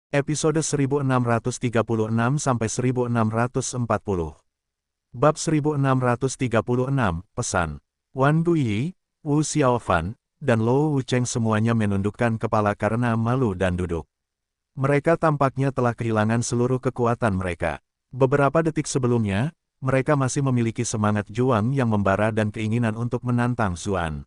Episode 1636-1640. Bab 1636, Pesan. Wan Guyi, Wu Xiaofan, dan Luo Wucheng semuanya menundukkan kepala karena malu dan duduk. Mereka tampaknya telah kehilangan seluruh kekuatan mereka. Beberapa detik sebelumnya, mereka masih memiliki semangat juang yang membara dan keinginan untuk menantang Zuan.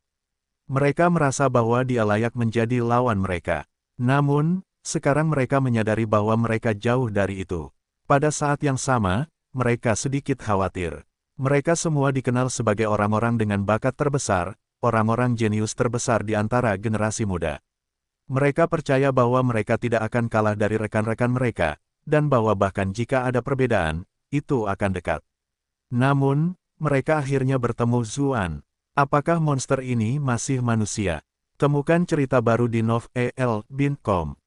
Mereka merasa bahwa dia layak menjadi lawan mereka. Namun, sekarang mereka menyadari bahwa mereka jauh dari itu. Pada saat yang sama, mereka sedikit khawatir. Mereka semua dikenal sebagai orang-orang dengan bakat terbesar, orang-orang jenius terbesar di antara generasi muda. Mereka percaya bahwa mereka tidak akan kalah dari rekan-rekan mereka, dan bahwa bahkan jika ada perbedaan, itu akan dekat. Namun, mereka akhirnya bertemu Zuan. Apakah monster ini masih manusia? Temukan cerita baru di novel.com.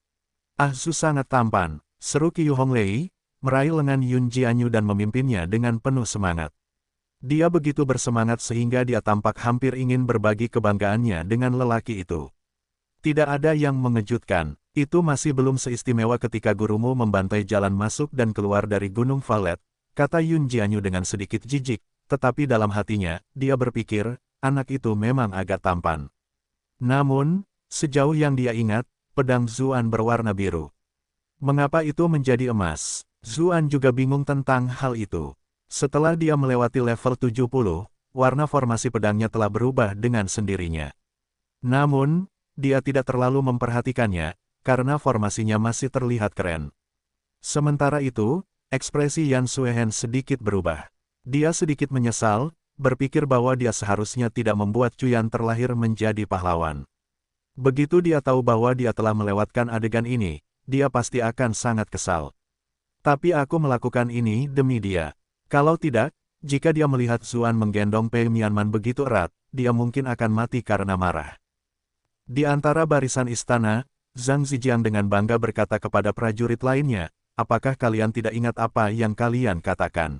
Ah Zu sangat tampan, seru Qiu Honglei, meraih lengan Yun Jianyu dan memimpinnya dengan penuh semangat. Dia begitu bersemangat sehingga dia tampak hampir ingin berbagi kebanggaannya dengan lelaki itu. Tidak ada yang mengejutkan, itu masih belum seistimewa ketika gurumu membantai jalan masuk dan keluar dari Gunung Valet, kata Yun Jianyu dengan sedikit jijik, tetapi dalam hatinya, dia berpikir, anak itu memang agak tampan. Namun, sejauh yang dia ingat, pedang Zuan berwarna biru. Mengapa itu menjadi emas? Zuan juga bingung tentang hal itu. Setelah dia melewati level 70, warna formasi pedangnya telah berubah dengan sendirinya. Namun, dia tidak terlalu memperhatikannya, karena formasinya masih terlihat keren. Sementara itu, ekspresi Yan Suehen sedikit berubah. Dia sedikit menyesal, berpikir bahwa dia seharusnya tidak membuat Cuyan terlahir menjadi pahlawan. Begitu dia tahu bahwa dia telah melewatkan adegan ini, dia pasti akan sangat kesal. Tapi aku melakukan ini demi dia. Kalau tidak, jika dia melihat Zuan menggendong Pei Mianman begitu erat, dia mungkin akan mati karena marah. Di antara barisan istana, Zhang Zijiang dengan bangga berkata kepada prajurit lainnya, apakah kalian tidak ingat apa yang kalian katakan?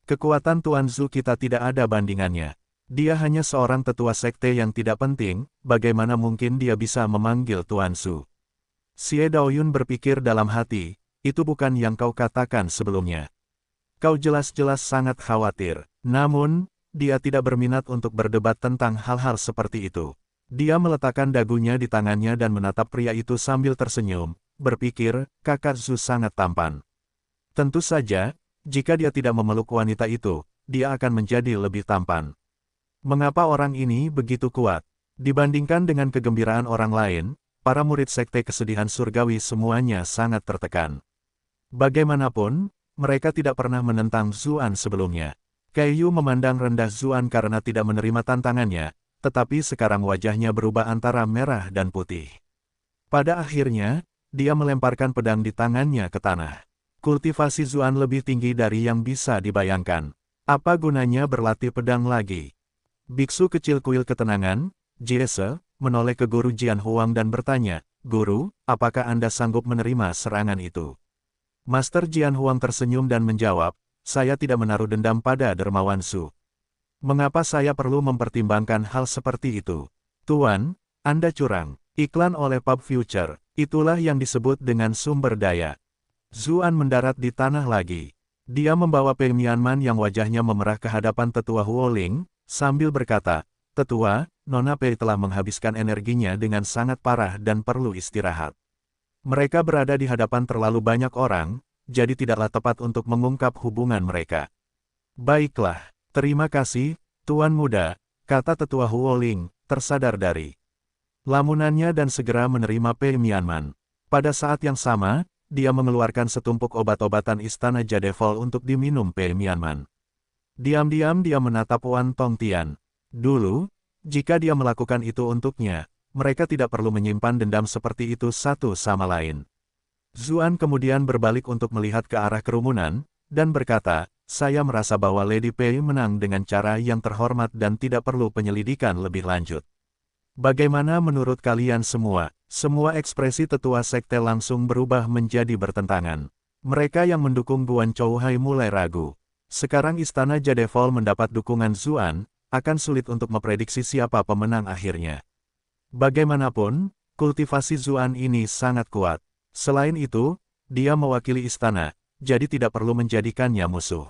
Kekuatan Tuan Zhu kita tidak ada bandingannya. Dia hanya seorang tetua sekte yang tidak penting, bagaimana mungkin dia bisa memanggil Tuan Zhu? Xie Daoyun berpikir dalam hati, itu bukan yang kau katakan sebelumnya. Kau jelas-jelas sangat khawatir. Namun, dia tidak berminat untuk berdebat tentang hal-hal seperti itu. Dia meletakkan dagunya di tangannya dan menatap pria itu sambil tersenyum, berpikir, kakak Zhu sangat tampan. Tentu saja, jika dia tidak memeluk wanita itu, dia akan menjadi lebih tampan. Mengapa orang ini begitu kuat? Dibandingkan dengan kegembiraan orang lain, para murid sekte kesedihan surgawi semuanya sangat tertekan. Bagaimanapun, mereka tidak pernah menentang Zuan sebelumnya. Kaiyu memandang rendah Zuan karena tidak menerima tantangannya, tetapi sekarang wajahnya berubah antara merah dan putih. Pada akhirnya, dia melemparkan pedang di tangannya ke tanah. Kultivasi Zuan lebih tinggi dari yang bisa dibayangkan. Apa gunanya berlatih pedang lagi? Biksu kecil kuil ketenangan, Jiese, menoleh ke guru Jian Huang dan bertanya, Guru, apakah Anda sanggup menerima serangan itu? Master Jian Huang tersenyum dan menjawab, saya tidak menaruh dendam pada Dermawan Su. Mengapa saya perlu mempertimbangkan hal seperti itu? Tuan, Anda curang. Iklan oleh Pub Future, itulah yang disebut dengan sumber daya. Zuan mendarat di tanah lagi. Dia membawa Pei Mianman yang wajahnya memerah ke hadapan tetua Huoling, sambil berkata, Tetua, Nona Pei telah menghabiskan energinya dengan sangat parah dan perlu istirahat. Mereka berada di hadapan terlalu banyak orang, jadi tidaklah tepat untuk mengungkap hubungan mereka. Baiklah, terima kasih, Tuan Muda, kata tetua Huoling, tersadar dari lamunannya dan segera menerima Pei Mianman. Pada saat yang sama, dia mengeluarkan setumpuk obat-obatan istana Jadevol untuk diminum Pei Mianman. Diam-diam dia menatap Wan Tongtian. Dulu, jika dia melakukan itu untuknya, mereka tidak perlu menyimpan dendam seperti itu satu sama lain. Zuan kemudian berbalik untuk melihat ke arah kerumunan, dan berkata, saya merasa bahwa Lady Pei menang dengan cara yang terhormat dan tidak perlu penyelidikan lebih lanjut. Bagaimana menurut kalian semua? Semua ekspresi tetua sekte langsung berubah menjadi bertentangan. Mereka yang mendukung Guan Chouhai mulai ragu. Sekarang istana Jadevol mendapat dukungan Zuan, akan sulit untuk memprediksi siapa pemenang akhirnya. Bagaimanapun, kultivasi Zuan ini sangat kuat. Selain itu, dia mewakili istana, jadi tidak perlu menjadikannya musuh.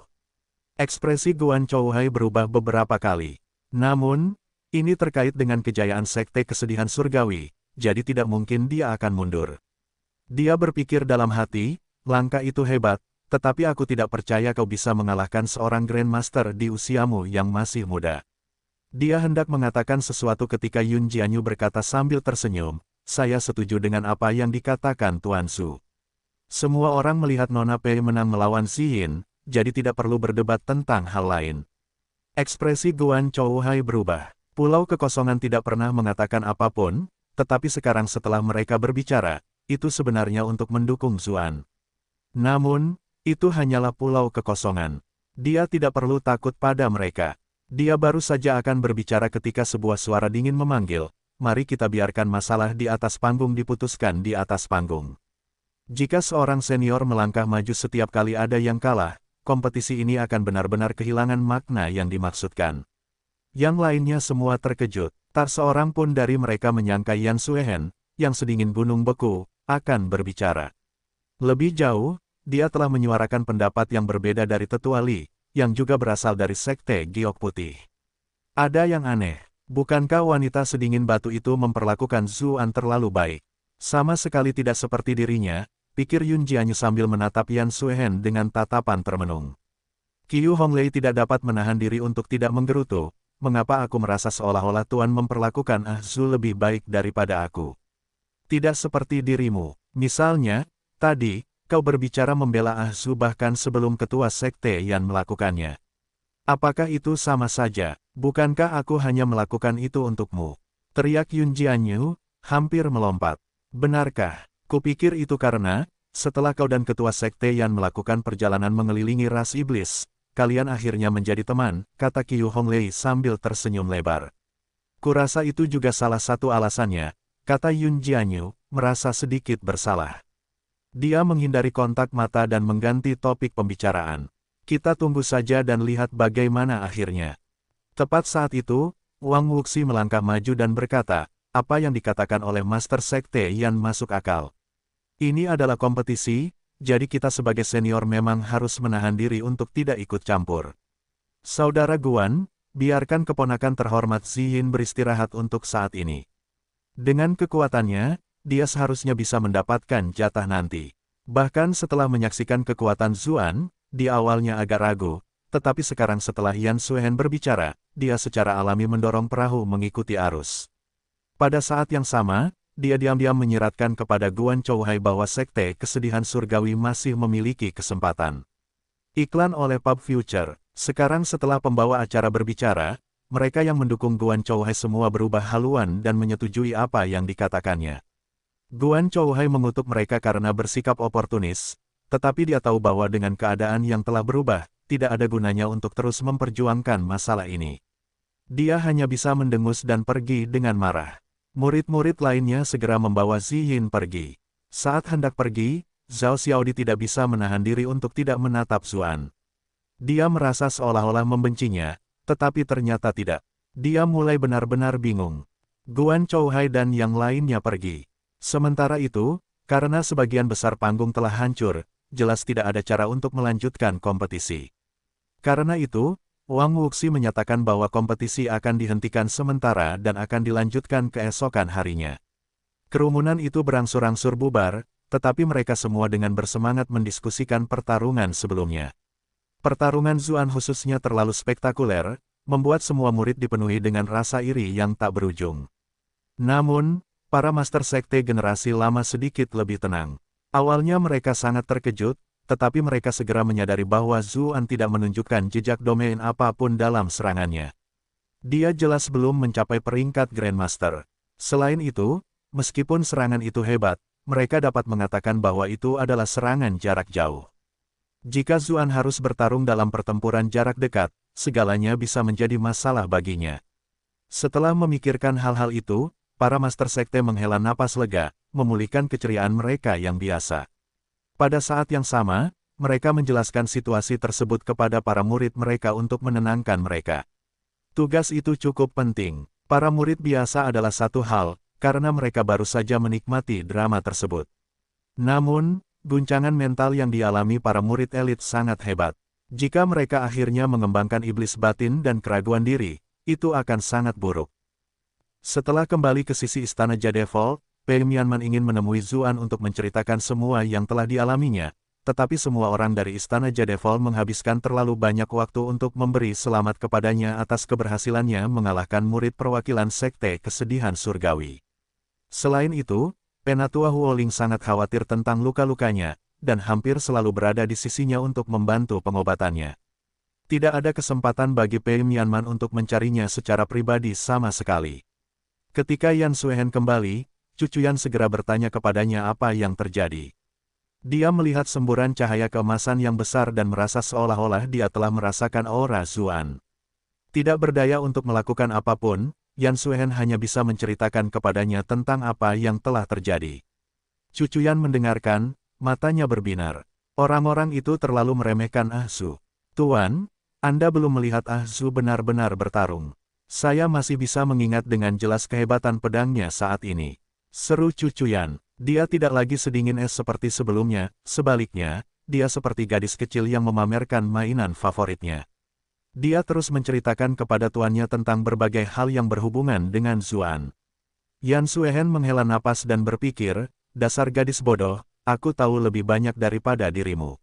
Ekspresi Guan Chouhai berubah beberapa kali. Namun, ini terkait dengan kejayaan Sekte Kesedihan Surgawi, jadi tidak mungkin dia akan mundur. Dia berpikir dalam hati, langkah itu hebat, tetapi aku tidak percaya kau bisa mengalahkan seorang Grandmaster di usiamu yang masih muda. Dia hendak mengatakan sesuatu ketika Yun Jianyu berkata sambil tersenyum, saya setuju dengan apa yang dikatakan Tuan Su. Semua orang melihat Nona Pei menang melawan Ziyin, jadi tidak perlu berdebat tentang hal lain. Ekspresi Guan Chouhai berubah. Pulau Kekosongan tidak pernah mengatakan apapun, tetapi sekarang setelah mereka berbicara, itu sebenarnya untuk mendukung Zuan. Namun, itu hanyalah Pulau Kekosongan. Dia tidak perlu takut pada mereka. Dia baru saja akan berbicara ketika sebuah suara dingin memanggil, mari kita biarkan masalah di atas panggung diputuskan di atas panggung. Jika seorang senior melangkah maju setiap kali ada yang kalah, kompetisi ini akan benar-benar kehilangan makna yang dimaksudkan. Yang lainnya semua terkejut, tak seorang pun dari mereka menyangka Yan Suehen, yang sedingin gunung beku, akan berbicara. Lebih jauh, dia telah menyuarakan pendapat yang berbeda dari Tetua Li, yang juga berasal dari Sekte Giok Putih. Ada yang aneh, bukankah wanita sedingin batu itu memperlakukan Zuan terlalu baik? Sama sekali tidak seperti dirinya, pikir Yun Jianyu sambil menatap Yan Suehen dengan tatapan termenung. Qiu Honglei tidak dapat menahan diri untuk tidak menggerutu, mengapa aku merasa seolah-olah Tuan memperlakukan Ah Zu lebih baik daripada aku? Tidak seperti dirimu, misalnya, tadi, kau berbicara membela Ah Zu bahkan sebelum ketua sekte Yan melakukannya. Apakah itu sama saja? Bukankah aku hanya melakukan itu untukmu? Teriak Yun Jianyu, hampir melompat. Benarkah? Kupikir itu karena, setelah kau dan ketua sekte Yan melakukan perjalanan mengelilingi ras iblis, kalian akhirnya menjadi teman, kata Qiu Honglei sambil tersenyum lebar. Kurasa itu juga salah satu alasannya, kata Yun Jianyu, merasa sedikit bersalah. Dia menghindari kontak mata dan mengganti topik pembicaraan. Kita tunggu saja dan lihat bagaimana akhirnya. Tepat saat itu, Wang Wuxi melangkah maju dan berkata, apa yang dikatakan oleh Master Sekte Yan masuk akal. Ini adalah kompetisi, jadi kita sebagai senior memang harus menahan diri untuk tidak ikut campur. Saudara Guan, biarkan keponakan terhormat Ziyin beristirahat untuk saat ini. Dengan kekuatannya, dia seharusnya bisa mendapatkan jatah nanti. Bahkan setelah menyaksikan kekuatan Zuan, dia awalnya agak ragu, tetapi sekarang setelah Yan Suehen berbicara, dia secara alami mendorong perahu mengikuti arus. Pada saat yang sama, dia diam-diam menyiratkan kepada Guan Chouhai bahwa Sekte Kesedihan Surgawi masih memiliki kesempatan. Iklan oleh Pub Future. Sekarang setelah pembawa acara berbicara, mereka yang mendukung Guan Chouhai semua berubah haluan dan menyetujui apa yang dikatakannya. Guan Chouhai mengutuk mereka karena bersikap oportunis, tetapi dia tahu bahwa dengan keadaan yang telah berubah, tidak ada gunanya untuk terus memperjuangkan masalah ini. Dia hanya bisa mendengus dan pergi dengan marah. Murid-murid lainnya segera membawa Ziyin pergi. Saat hendak pergi, Zhao Xiaodi tidak bisa menahan diri untuk tidak menatap Zuan. Dia merasa seolah-olah membencinya, tetapi ternyata tidak. Dia mulai benar-benar bingung. Guan Chouhai dan yang lainnya pergi. Sementara itu, karena sebagian besar panggung telah hancur, jelas tidak ada cara untuk melanjutkan kompetisi. Karena itu, Wang Wuxi menyatakan bahwa kompetisi akan dihentikan sementara dan akan dilanjutkan keesokan harinya. Kerumunan itu berangsur-angsur bubar, tetapi mereka semua dengan bersemangat mendiskusikan pertarungan sebelumnya. Pertarungan Zuan khususnya terlalu spektakuler, membuat semua murid dipenuhi dengan rasa iri yang tak berujung. Namun, para master sekte generasi lama sedikit lebih tenang. Awalnya mereka sangat terkejut, tetapi mereka segera menyadari bahwa Zuan tidak menunjukkan jejak domain apapun dalam serangannya. Dia jelas belum mencapai peringkat Grandmaster. Selain itu, meskipun serangan itu hebat, mereka dapat mengatakan bahwa itu adalah serangan jarak jauh. Jika Zuan harus bertarung dalam pertempuran jarak dekat, segalanya bisa menjadi masalah baginya. Setelah memikirkan hal-hal itu, para master sekte menghela napas lega, memulihkan keceriaan mereka yang biasa. Pada saat yang sama, mereka menjelaskan situasi tersebut kepada para murid mereka untuk menenangkan mereka. Tugas itu cukup penting. Para murid biasa adalah satu hal, karena mereka baru saja menikmati drama tersebut. Namun, guncangan mental yang dialami para murid elit sangat hebat. Jika mereka akhirnya mengembangkan iblis batin dan keraguan diri, itu akan sangat buruk. Setelah kembali ke sisi istana Jadevol, Pei Mianman ingin menemui Zuan untuk menceritakan semua yang telah dialaminya, tetapi semua orang dari istana Jadevol menghabiskan terlalu banyak waktu untuk memberi selamat kepadanya atas keberhasilannya mengalahkan murid perwakilan sekte kesedihan surgawi. Selain itu, Penatua Huoling sangat khawatir tentang luka-lukanya, dan hampir selalu berada di sisinya untuk membantu pengobatannya. Tidak ada kesempatan bagi Pei Mianman untuk mencarinya secara pribadi sama sekali. Ketika Yan Suehen kembali, Cucuyan segera bertanya kepadanya apa yang terjadi. Dia melihat semburan cahaya keemasan yang besar dan merasa seolah-olah dia telah merasakan aura Zuan. Tidak berdaya untuk melakukan apapun, Yan Suehen hanya bisa menceritakan kepadanya tentang apa yang telah terjadi. Cucuyan mendengarkan, matanya berbinar. Orang-orang itu terlalu meremehkan Ah Su. Tuan, Anda belum melihat Ah Su benar-benar bertarung. Saya masih bisa mengingat dengan jelas kehebatan pedangnya saat ini. Seru Cucuyan. Dia tidak lagi sedingin es seperti sebelumnya, sebaliknya, dia seperti gadis kecil yang memamerkan mainan favoritnya. Dia terus menceritakan kepada tuannya tentang berbagai hal yang berhubungan dengan Zuan. Yan Suehen menghela napas dan berpikir, dasar gadis bodoh, aku tahu lebih banyak daripada dirimu.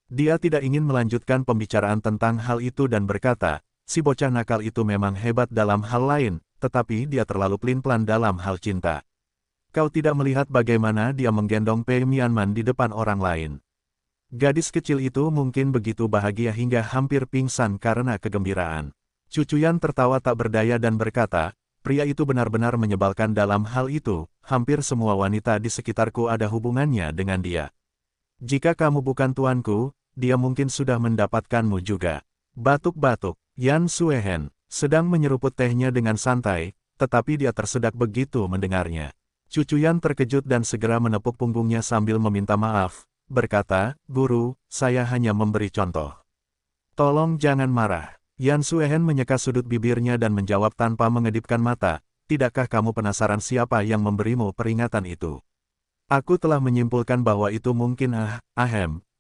Dia tidak ingin melanjutkan pembicaraan tentang hal itu dan berkata, si bocah nakal itu memang hebat dalam hal lain, tetapi dia terlalu pelin-pelan dalam hal cinta. Kau tidak melihat bagaimana dia menggendong Pei Mianman di depan orang lain. Gadis kecil itu mungkin begitu bahagia hingga hampir pingsan karena kegembiraan. Cucuyan tertawa tak berdaya dan berkata, pria itu benar-benar menyebalkan dalam hal itu, hampir semua wanita di sekitarku ada hubungannya dengan dia. Jika kamu bukan tuanku, dia mungkin sudah mendapatkanmu juga. Batuk-batuk, Yan Suehen sedang menyeruput tehnya dengan santai, tetapi dia tersedak begitu mendengarnya. Cucuyan terkejut dan segera menepuk punggungnya sambil meminta maaf. Berkata, Guru, saya hanya memberi contoh. Tolong jangan marah. Yan Suehen menyeka sudut bibirnya dan menjawab tanpa mengedipkan mata, tidakkah kamu penasaran siapa yang memberimu peringatan itu? Aku telah menyimpulkan bahwa itu mungkin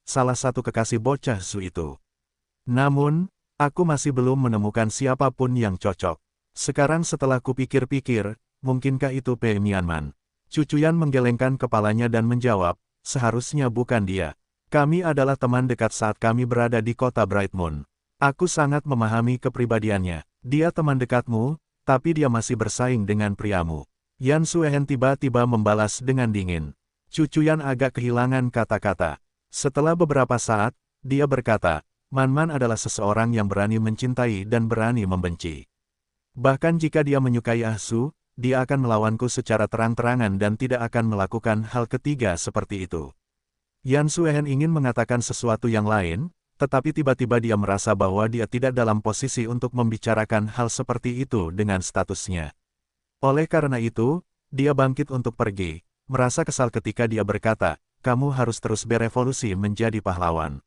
salah satu kekasih bocah Su itu. Namun, aku masih belum menemukan siapapun yang cocok. Sekarang setelah kupikir-pikir, mungkinkah itu Pei Mianman? Cucuyan menggelengkan kepalanya dan menjawab, seharusnya bukan dia. Kami adalah teman dekat saat kami berada di kota Bright Moon. Aku sangat memahami kepribadiannya. Dia teman dekatmu, tapi dia masih bersaing dengan priamu. Yan Suehen tiba-tiba membalas dengan dingin. Cucuyan agak kehilangan kata-kata. Setelah beberapa saat, dia berkata, Man-Man adalah seseorang yang berani mencintai dan berani membenci. Bahkan jika dia menyukai Ah Su, dia akan melawanku secara terang-terangan dan tidak akan melakukan hal ketiga seperti itu. Yan Suehen ingin mengatakan sesuatu yang lain, tetapi tiba-tiba dia merasa bahwa dia tidak dalam posisi untuk membicarakan hal seperti itu dengan statusnya. Oleh karena itu, dia bangkit untuk pergi, merasa kesal ketika dia berkata, kamu harus terus berevolusi menjadi pahlawan.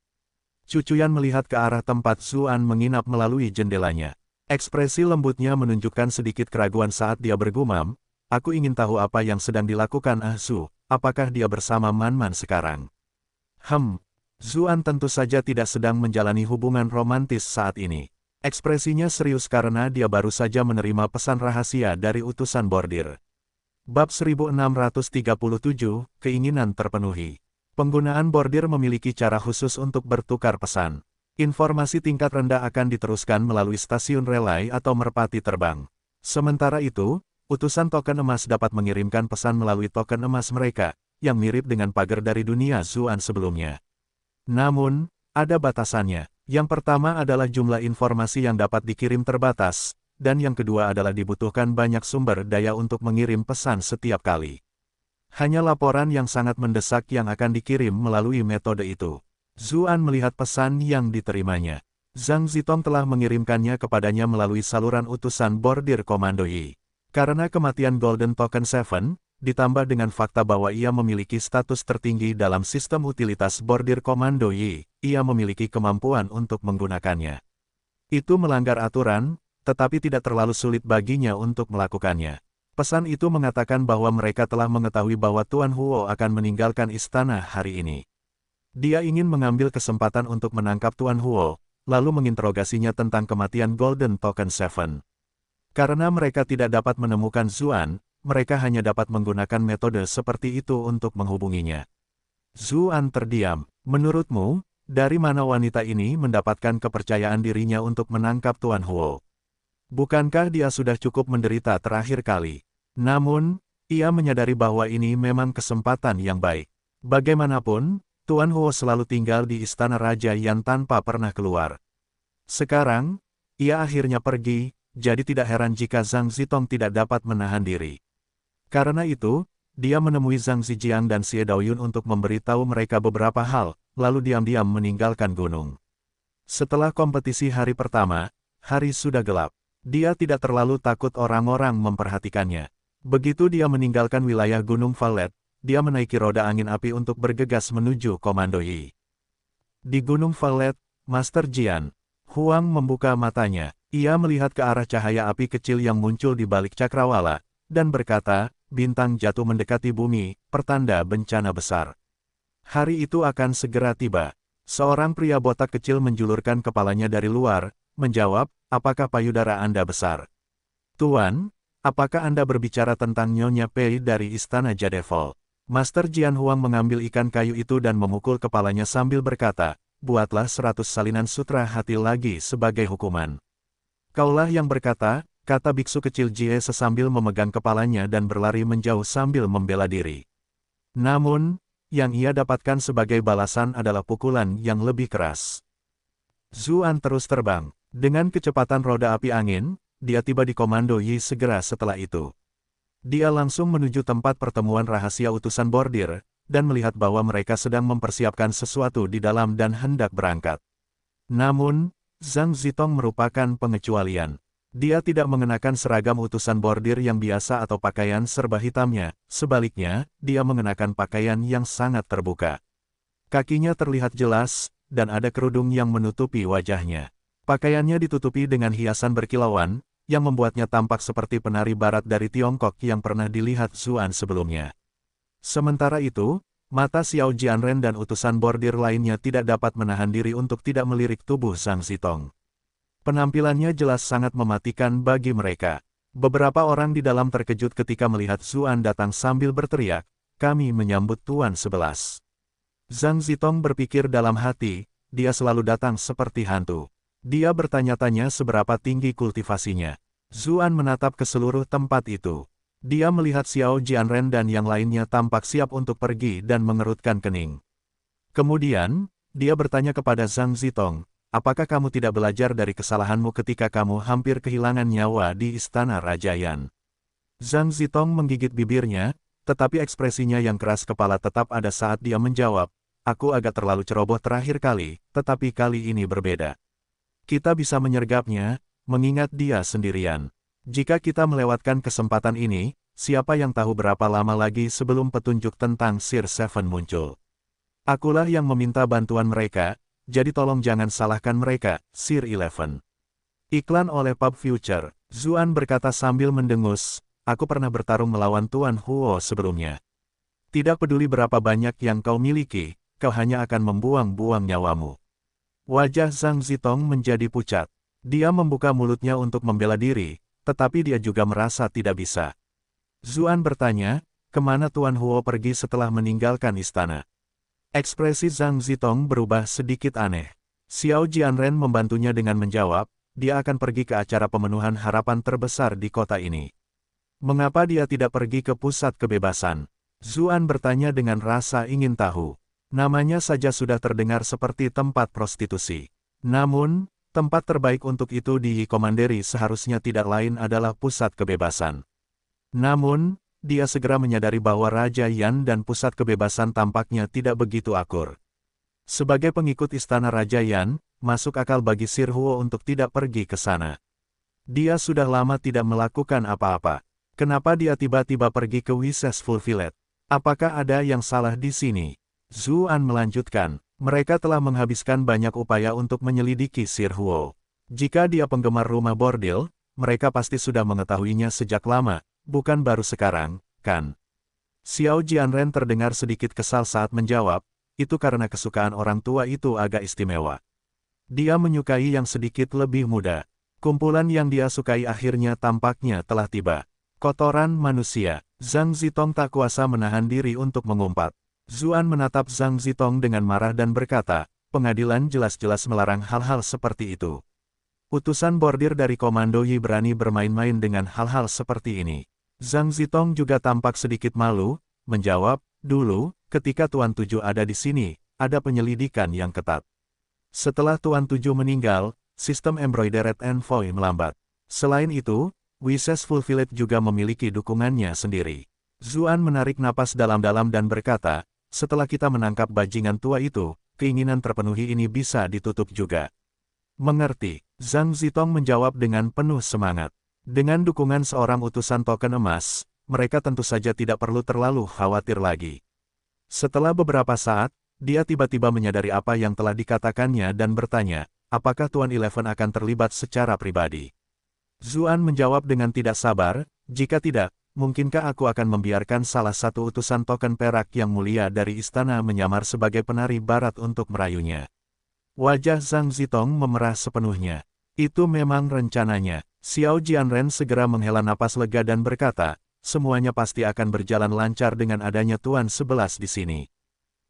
Cucuyan melihat ke arah tempat Zuan menginap melalui jendelanya. Ekspresi lembutnya menunjukkan sedikit keraguan saat dia bergumam, aku ingin tahu apa yang sedang dilakukan Ah Su, apakah dia bersama Man-Man sekarang? Zuan tentu saja tidak sedang menjalani hubungan romantis saat ini. Ekspresinya serius karena dia baru saja menerima pesan rahasia dari utusan bordir. Bab 1637, Keinginan terpenuhi. Penggunaan bordir memiliki cara khusus untuk bertukar pesan. Informasi tingkat rendah akan diteruskan melalui stasiun relay atau merpati terbang. Sementara itu, utusan token emas dapat mengirimkan pesan melalui token emas mereka, yang mirip dengan pagar dari dunia Zuan sebelumnya. Namun, ada batasannya. Yang pertama adalah jumlah informasi yang dapat dikirim terbatas, dan yang kedua adalah dibutuhkan banyak sumber daya untuk mengirim pesan setiap kali. Hanya laporan yang sangat mendesak yang akan dikirim melalui metode itu. Zuan melihat pesan yang diterimanya. Zhang Zitong telah mengirimkannya kepadanya melalui saluran utusan bordir Komando Yi. Karena kematian Golden Token 7, ditambah dengan fakta bahwa ia memiliki status tertinggi dalam sistem utilitas bordir Komando Yi, ia memiliki kemampuan untuk menggunakannya. Itu melanggar aturan, tetapi tidak terlalu sulit baginya untuk melakukannya. Pesan itu mengatakan bahwa mereka telah mengetahui bahwa Tuan Huo akan meninggalkan istana hari ini. Dia ingin mengambil kesempatan untuk menangkap Tuan Huo, lalu menginterogasinya tentang kematian Golden Token Seven. Karena mereka tidak dapat menemukan Zuan, mereka hanya dapat menggunakan metode seperti itu untuk menghubunginya. Zuan terdiam. Menurutmu, dari mana wanita ini mendapatkan kepercayaan dirinya untuk menangkap Tuan Huo? Bukankah dia sudah cukup menderita terakhir kali? Namun, ia menyadari bahwa ini memang kesempatan yang baik. Bagaimanapun, Tuan Huo selalu tinggal di istana Raja Yan tanpa pernah keluar. Sekarang, ia akhirnya pergi, jadi tidak heran jika Zhang Zitong tidak dapat menahan diri. Karena itu, dia menemui Zhang Zijiang dan Xie Daoyun untuk memberitahu mereka beberapa hal, lalu diam-diam meninggalkan gunung. Setelah kompetisi hari pertama, hari sudah gelap. Dia tidak terlalu takut orang-orang memperhatikannya. Begitu dia meninggalkan wilayah Gunung Valet, dia menaiki roda angin api untuk bergegas menuju Komando Yi. Di Gunung Valet, Master Jian, Huang membuka matanya. Ia melihat ke arah cahaya api kecil yang muncul di balik cakrawala, dan berkata, bintang jatuh mendekati bumi, pertanda bencana besar. Hari itu akan segera tiba. Seorang pria botak kecil menjulurkan kepalanya dari luar, menjawab, apakah payudara Anda besar? Tuan, apakah Anda berbicara tentang Nyonya Pei dari Istana Jadevil? Master Jian Huang mengambil ikan kayu itu dan memukul kepalanya sambil berkata, buatlah 100 salinan sutra hati lagi sebagai hukuman. Kaulah yang berkata, kata biksu kecil Jie sesambil memegang kepalanya dan berlari menjauh sambil membela diri. Namun, yang ia dapatkan sebagai balasan adalah pukulan yang lebih keras. Zuan terus terbang. Dengan kecepatan roda api angin, dia tiba di Komando Yi segera setelah itu. Dia langsung menuju tempat pertemuan rahasia utusan bordir, dan melihat bahwa mereka sedang mempersiapkan sesuatu di dalam dan hendak berangkat. Namun, Zhang Zitong merupakan pengecualian. Dia tidak mengenakan seragam utusan bordir yang biasa atau pakaian serba hitamnya, sebaliknya, dia mengenakan pakaian yang sangat terbuka. Kakinya terlihat jelas, dan ada kerudung yang menutupi wajahnya. Pakaiannya ditutupi dengan hiasan berkilauan, yang membuatnya tampak seperti penari barat dari Tiongkok yang pernah dilihat Zuan sebelumnya. Sementara itu, mata Xiao Jianren dan utusan bordir lainnya tidak dapat menahan diri untuk tidak melirik tubuh Zhang Zitong. Penampilannya jelas sangat mematikan bagi mereka. Beberapa orang di dalam terkejut ketika melihat Zuan datang sambil berteriak, kami menyambut Tuan 11. Zhang Zitong berpikir dalam hati, dia selalu datang seperti hantu. Dia bertanya-tanya seberapa tinggi kultivasinya. Zuan menatap ke seluruh tempat itu. Dia melihat Xiao Jianren dan yang lainnya tampak siap untuk pergi dan mengerutkan kening. Kemudian, dia bertanya kepada Zhang Zitong, apakah kamu tidak belajar dari kesalahanmu ketika kamu hampir kehilangan nyawa di Istana Raja Yan? Zhang Zitong menggigit bibirnya, tetapi ekspresinya yang keras kepala tetap ada saat dia menjawab, aku agak terlalu ceroboh terakhir kali, tetapi kali ini berbeda. Kita bisa menyergapnya, mengingat dia sendirian. Jika kita melewatkan kesempatan ini, siapa yang tahu berapa lama lagi sebelum petunjuk tentang Sir Seven muncul. Akulah yang meminta bantuan mereka, jadi tolong jangan salahkan mereka, Sir Eleven. Iklan oleh Pub Future, Zuan berkata sambil mendengus, aku pernah bertarung melawan Tuan Huo sebelumnya. Tidak peduli berapa banyak yang kau miliki, kau hanya akan membuang-buang nyawamu. Wajah Zhang Zitong menjadi pucat. Dia membuka mulutnya untuk membela diri, tetapi dia juga merasa tidak bisa. Zuan bertanya, kemana Tuan Huo pergi setelah meninggalkan istana? Ekspresi Zhang Zitong berubah sedikit aneh. Xiao Jianren membantunya dengan menjawab, dia akan pergi ke acara pemenuhan harapan terbesar di kota ini. Mengapa dia tidak pergi ke pusat kebebasan? Zuan bertanya dengan rasa ingin tahu. Namanya saja sudah terdengar seperti tempat prostitusi. Namun, tempat terbaik untuk itu di Yi Commandery seharusnya tidak lain adalah pusat kebebasan. Namun, dia segera menyadari bahwa Raja Yan dan pusat kebebasan tampaknya tidak begitu akur. Sebagai pengikut istana Raja Yan, masuk akal bagi Sir Huo untuk tidak pergi ke sana. Dia sudah lama tidak melakukan apa-apa. Kenapa dia tiba-tiba pergi ke Wisesful Village? Apakah ada yang salah di sini? Zuan melanjutkan, mereka telah menghabiskan banyak upaya untuk menyelidiki Sir Huo. Jika dia penggemar rumah bordil, mereka pasti sudah mengetahuinya sejak lama, bukan baru sekarang, kan? Xiao Jianren terdengar sedikit kesal saat menjawab, itu karena kesukaan orang tua itu agak istimewa. Dia menyukai yang sedikit lebih muda. Kumpulan yang dia sukai akhirnya tampaknya telah tiba. Kotoran manusia. Zhang Zitong tak kuasa menahan diri untuk mengumpat. Zuan menatap Zhang Zitong dengan marah dan berkata, pengadilan jelas-jelas melarang hal-hal seperti itu. Utusan bordir dari Komando Yi berani bermain-main dengan hal-hal seperti ini. Zhang Zitong juga tampak sedikit malu, menjawab, dulu, ketika Tuan Tujuh ada di sini, ada penyelidikan yang ketat. Setelah Tuan Tujuh meninggal, sistem Embroidered Envoy melambat. Selain itu, Wishes Fulfilled juga memiliki dukungannya sendiri. Zuan menarik napas dalam-dalam dan berkata, setelah kita menangkap bajingan tua itu, keinginan terpenuhi ini bisa ditutup juga. Mengerti, Zhang Zitong menjawab dengan penuh semangat. Dengan dukungan seorang utusan token emas, mereka tentu saja tidak perlu terlalu khawatir lagi. Setelah beberapa saat, dia tiba-tiba menyadari apa yang telah dikatakannya dan bertanya, apakah Tuan Eleven akan terlibat secara pribadi? Zuan menjawab dengan tidak sabar, jika tidak, mungkinkah aku akan membiarkan salah satu utusan token perak yang mulia dari istana menyamar sebagai penari barat untuk merayunya? Wajah Zhang Zitong memerah sepenuhnya. Itu memang rencananya. Xiao Jianren segera menghela napas lega dan berkata, semuanya pasti akan berjalan lancar dengan adanya Tuan 11 di sini.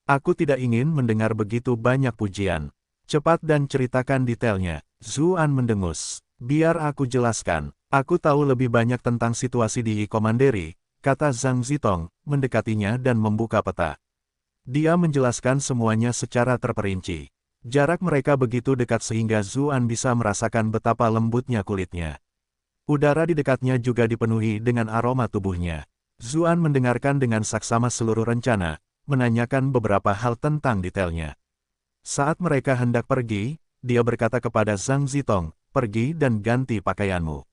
Aku tidak ingin mendengar begitu banyak pujian. Cepat dan ceritakan detailnya. Zuan mendengus. Biar aku jelaskan. Aku tahu lebih banyak tentang situasi di Yi Commandery, kata Zhang Zitong, mendekatinya dan membuka peta. Dia menjelaskan semuanya secara terperinci. Jarak mereka begitu dekat sehingga Zuan bisa merasakan betapa lembutnya kulitnya. Udara di dekatnya juga dipenuhi dengan aroma tubuhnya. Zuan mendengarkan dengan saksama seluruh rencana, menanyakan beberapa hal tentang detailnya. Saat mereka hendak pergi, dia berkata kepada Zhang Zitong, pergi dan ganti pakaianmu.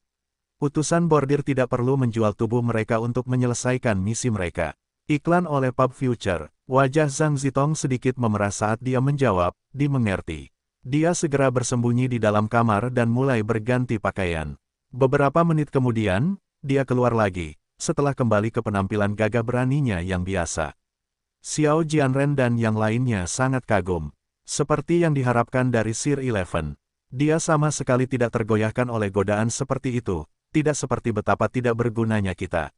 Utusan bordir tidak perlu menjual tubuh mereka untuk menyelesaikan misi mereka. Iklan oleh Pub Future. Wajah Zhang Zitong sedikit memerah saat dia menjawab, dimengerti. Dia segera bersembunyi di dalam kamar dan mulai berganti pakaian. Beberapa menit kemudian, dia keluar lagi, setelah kembali ke penampilan gagah beraninya yang biasa. Xiao Jianren dan yang lainnya sangat kagum. Seperti yang diharapkan dari Sir Eleven. Dia sama sekali tidak tergoyahkan oleh godaan seperti itu, tidak seperti betapa tidak bergunanya kita.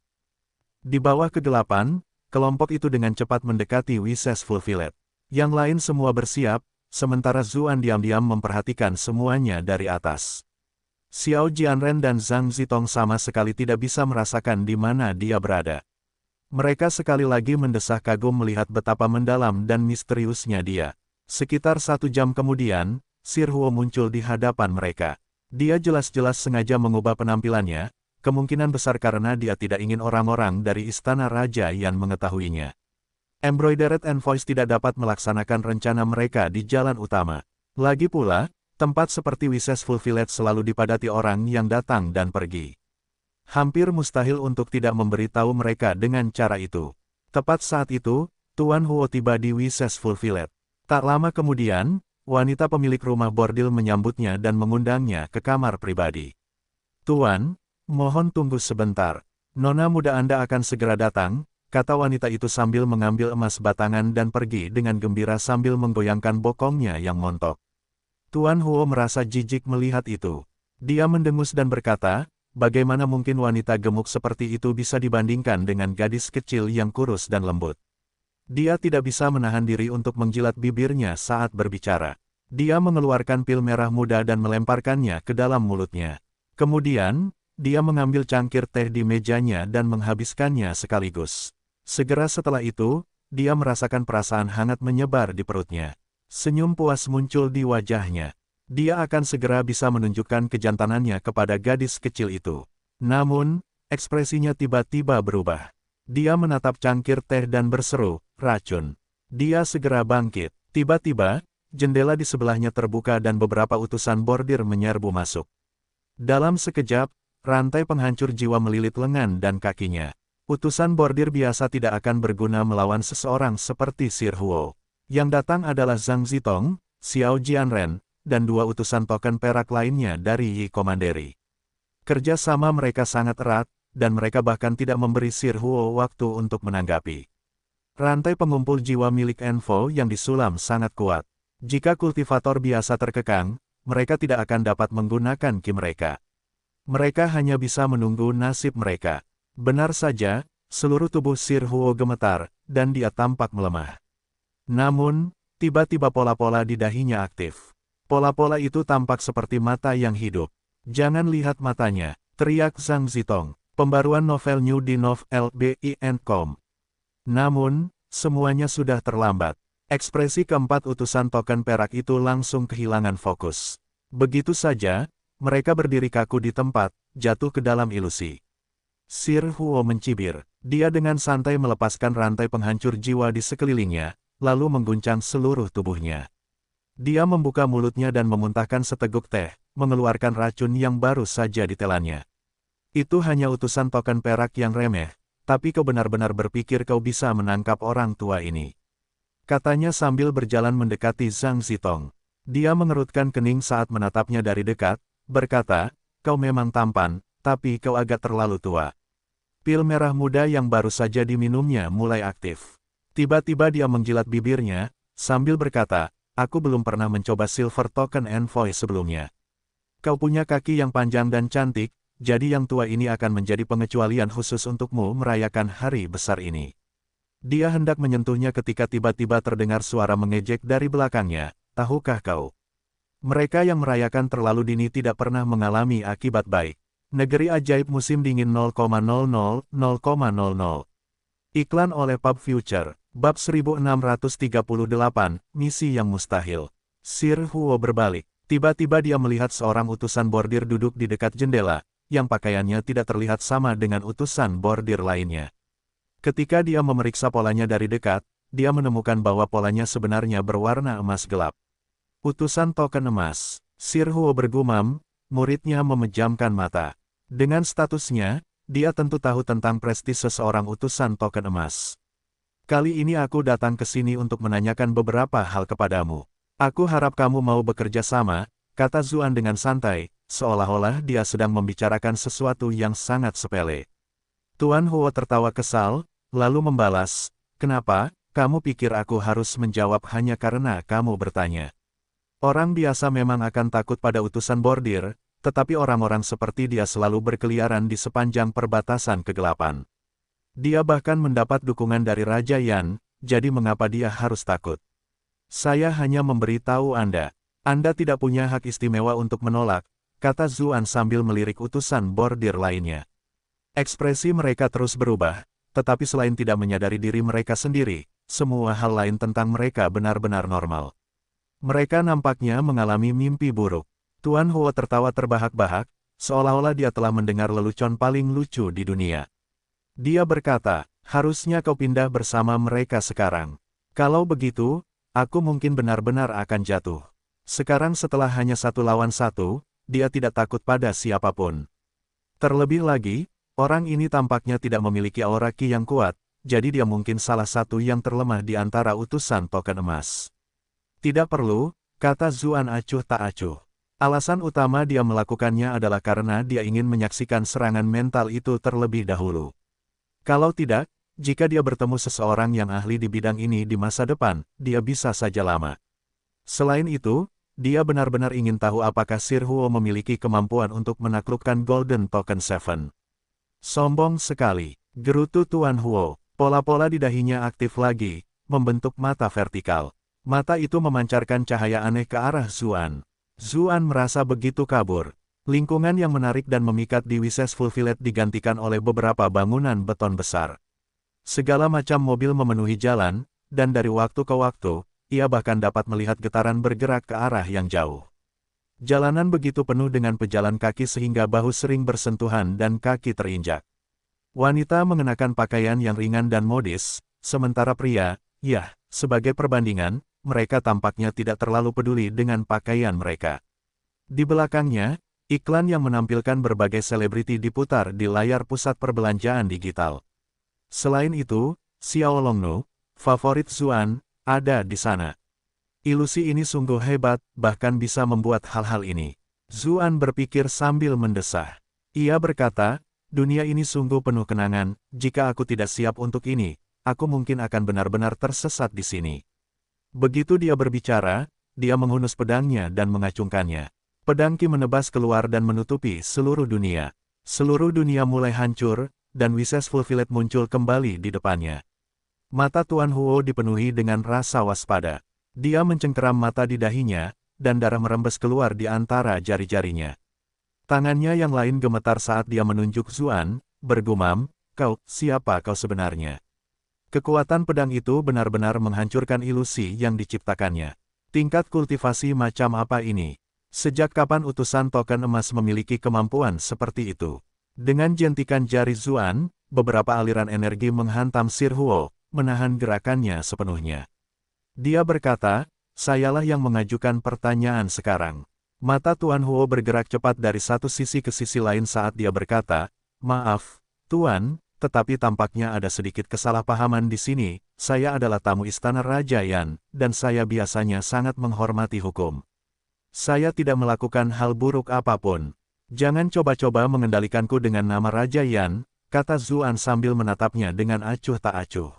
Di bawah kegelapan, kelompok itu dengan cepat mendekati Wishes Fulfilled. Yang lain semua bersiap, sementara Zuan diam-diam memperhatikan semuanya dari atas. Xiao Jianren dan Zhang Zitong sama sekali tidak bisa merasakan di mana dia berada. Mereka sekali lagi mendesah kagum melihat betapa mendalam dan misteriusnya dia. Sekitar 1 jam kemudian, Sir Huo muncul di hadapan mereka. Dia jelas-jelas sengaja mengubah penampilannya, kemungkinan besar karena dia tidak ingin orang-orang dari Istana Raja yang mengetahuinya. Embroidered Envoy tidak dapat melaksanakan rencana mereka di jalan utama. Lagi pula, tempat seperti Wishes Fulfilled selalu dipadati orang yang datang dan pergi. Hampir mustahil untuk tidak memberitahu mereka dengan cara itu. Tepat saat itu, Tuan Huo tiba di Wishes Fulfilled. Tak lama kemudian, wanita pemilik rumah bordil menyambutnya dan mengundangnya ke kamar pribadi. Tuan, mohon tunggu sebentar. Nona muda Anda akan segera datang, kata wanita itu sambil mengambil emas batangan dan pergi dengan gembira sambil menggoyangkan bokongnya yang montok. Tuan Huo merasa jijik melihat itu. Dia mendengus dan berkata, bagaimana mungkin wanita gemuk seperti itu bisa dibandingkan dengan gadis kecil yang kurus dan lembut. Dia tidak bisa menahan diri untuk menjilat bibirnya saat berbicara. Dia mengeluarkan pil merah muda dan melemparkannya ke dalam mulutnya. Kemudian, dia mengambil cangkir teh di mejanya dan menghabiskannya sekaligus. Segera setelah itu, dia merasakan perasaan hangat menyebar di perutnya. Senyum puas muncul di wajahnya. Dia akan segera bisa menunjukkan kejantanannya kepada gadis kecil itu. Namun, ekspresinya tiba-tiba berubah. Dia menatap cangkir teh dan berseru, racun. Dia segera bangkit. Tiba-tiba, jendela di sebelahnya terbuka dan beberapa utusan bordir menyerbu masuk. Dalam sekejap, rantai penghancur jiwa melilit lengan dan kakinya. Utusan bordir biasa tidak akan berguna melawan seseorang seperti Sir Huo. Yang datang adalah Zhang Zitong, Xiao Jianren, dan 2 utusan token perak lainnya dari Yi Commandery. Kerja sama mereka sangat erat, dan mereka bahkan tidak memberi Sir Huo waktu untuk menanggapi. Rantai pengumpul jiwa milik Envo yang disulam sangat kuat. Jika kultivator biasa terkekang, mereka tidak akan dapat menggunakan ki mereka. Mereka hanya bisa menunggu nasib mereka. Benar saja, seluruh tubuh Sir Huo gemetar, dan dia tampak melemah. Namun, tiba-tiba pola-pola di dahinya aktif. Pola-pola itu tampak seperti mata yang hidup. Jangan lihat matanya, teriak Zhang Zitong. Pembaruan novel New di LBI.com. Namun, semuanya sudah terlambat. Ekspresi keempat utusan token perak itu langsung kehilangan fokus. Begitu saja, mereka berdiri kaku di tempat, jatuh ke dalam ilusi. Sir Huo mencibir. Dia dengan santai melepaskan rantai penghancur jiwa di sekelilingnya, lalu mengguncang seluruh tubuhnya. Dia membuka mulutnya dan memuntahkan seteguk teh, mengeluarkan racun yang baru saja ditelannya. Itu hanya utusan token perak yang remeh, tapi kau benar-benar berpikir kau bisa menangkap orang tua ini. Katanya sambil berjalan mendekati Zhang Zitong. Dia mengerutkan kening saat menatapnya dari dekat, berkata, kau memang tampan, tapi kau agak terlalu tua. Pil merah muda yang baru saja diminumnya mulai aktif. Tiba-tiba dia menjilat bibirnya, sambil berkata, aku belum pernah mencoba Silver Token Envoy sebelumnya. Kau punya kaki yang panjang dan cantik, jadi yang tua ini akan menjadi pengecualian khusus untukmu merayakan hari besar ini. Dia hendak menyentuhnya ketika tiba-tiba terdengar suara mengejek dari belakangnya, tahukah kau? Mereka yang merayakan terlalu dini tidak pernah mengalami akibat baik. Negeri Ajaib Musim Dingin 0,00,0,0. Iklan oleh Pub Future, Bab 1638, Misi yang Mustahil. Sir Huo berbalik. Tiba-tiba dia melihat seorang utusan bordir duduk di dekat jendela, yang pakaiannya tidak terlihat sama dengan utusan bordir lainnya. Ketika dia memeriksa polanya dari dekat, dia menemukan bahwa polanya sebenarnya berwarna emas gelap. Utusan token emas. Sir Huo bergumam, muridnya memejamkan mata. Dengan statusnya, dia tentu tahu tentang prestis seseorang utusan token emas. Kali ini aku datang ke sini untuk menanyakan beberapa hal kepadamu. Aku harap kamu mau bekerja sama, kata Zuan dengan santai, seolah-olah dia sedang membicarakan sesuatu yang sangat sepele. Tuan Huo tertawa kesal, lalu membalas, kenapa, kamu pikir aku harus menjawab hanya karena kamu bertanya? Orang biasa memang akan takut pada utusan bordir, tetapi orang-orang seperti dia selalu berkeliaran di sepanjang perbatasan kegelapan. Dia bahkan mendapat dukungan dari Raja Yan, jadi mengapa dia harus takut? Saya hanya memberitahu Anda. Anda tidak punya hak istimewa untuk menolak, kata Zuan sambil melirik utusan bordir lainnya. Ekspresi mereka terus berubah, tetapi selain tidak menyadari diri mereka sendiri, semua hal lain tentang mereka benar-benar normal. Mereka nampaknya mengalami mimpi buruk. Tuan Huo tertawa terbahak-bahak, seolah-olah dia telah mendengar lelucon paling lucu di dunia. Dia berkata, harusnya kau pindah bersama mereka sekarang. Kalau begitu, aku mungkin benar-benar akan jatuh. Sekarang setelah hanya 1 lawan 1, dia tidak takut pada siapapun. Terlebih lagi, orang ini tampaknya tidak memiliki aura ki yang kuat, jadi dia mungkin salah satu yang terlemah di antara utusan token emas. Tidak perlu, kata Zuan acuh tak acuh. Alasan utama dia melakukannya adalah karena dia ingin menyaksikan serangan mental itu terlebih dahulu. Kalau tidak, jika dia bertemu seseorang yang ahli di bidang ini di masa depan, dia bisa saja lama. Selain itu, dia benar-benar ingin tahu apakah Sir Huo memiliki kemampuan untuk menaklukkan Golden Token 7. Sombong sekali, gerutu Tuan Huo. Pola-pola di dahinya aktif lagi, membentuk mata vertikal. Mata itu memancarkan cahaya aneh ke arah Zuan. Zuan merasa begitu kabur. Lingkungan yang menarik dan memikat di Wisesful Village digantikan oleh beberapa bangunan beton besar. Segala macam mobil memenuhi jalan, dan dari waktu ke waktu, ia bahkan dapat melihat getaran bergerak ke arah yang jauh. Jalanan begitu penuh dengan pejalan kaki sehingga bahu sering bersentuhan dan kaki terinjak. Wanita mengenakan pakaian yang ringan dan modis, sementara pria, ya, sebagai perbandingan, mereka tampaknya tidak terlalu peduli dengan pakaian mereka. Di belakangnya, iklan yang menampilkan berbagai selebriti diputar di layar pusat perbelanjaan digital. Selain itu, Xiao Longnu, favorit Zuan, ada di sana. Ilusi ini sungguh hebat, bahkan bisa membuat hal-hal ini. Zuan berpikir sambil mendesah. Ia berkata, dunia ini sungguh penuh kenangan, jika aku tidak siap untuk ini, aku mungkin akan benar-benar tersesat di sini. Begitu dia berbicara, dia menghunus pedangnya dan mengacungkannya. Pedang Qi menebas keluar dan menutupi seluruh dunia. Seluruh dunia mulai hancur, dan Wishful Village muncul kembali di depannya. Mata Tuan Huo dipenuhi dengan rasa waspada. Dia mencengkeram mata di dahinya, dan darah merembes keluar di antara jari-jarinya. Tangannya yang lain gemetar saat dia menunjuk Zuan, bergumam, siapa kau sebenarnya? Kekuatan pedang itu benar-benar menghancurkan ilusi yang diciptakannya. Tingkat kultivasi macam apa ini? Sejak kapan utusan token emas memiliki kemampuan seperti itu? Dengan jentikan jari Zuan, beberapa aliran energi menghantam Sir Huo, menahan gerakannya sepenuhnya. Dia berkata, sayalah yang mengajukan pertanyaan sekarang. Mata Tuan Huo bergerak cepat dari satu sisi ke sisi lain saat dia berkata, maaf, Tuan, tetapi tampaknya ada sedikit kesalahpahaman di sini. Saya adalah tamu Istana Raja Yan, dan saya biasanya sangat menghormati hukum. Saya tidak melakukan hal buruk apapun. Jangan coba-coba mengendalikanku dengan nama Raja Yan, kata Zuan sambil menatapnya dengan acuh tak acuh.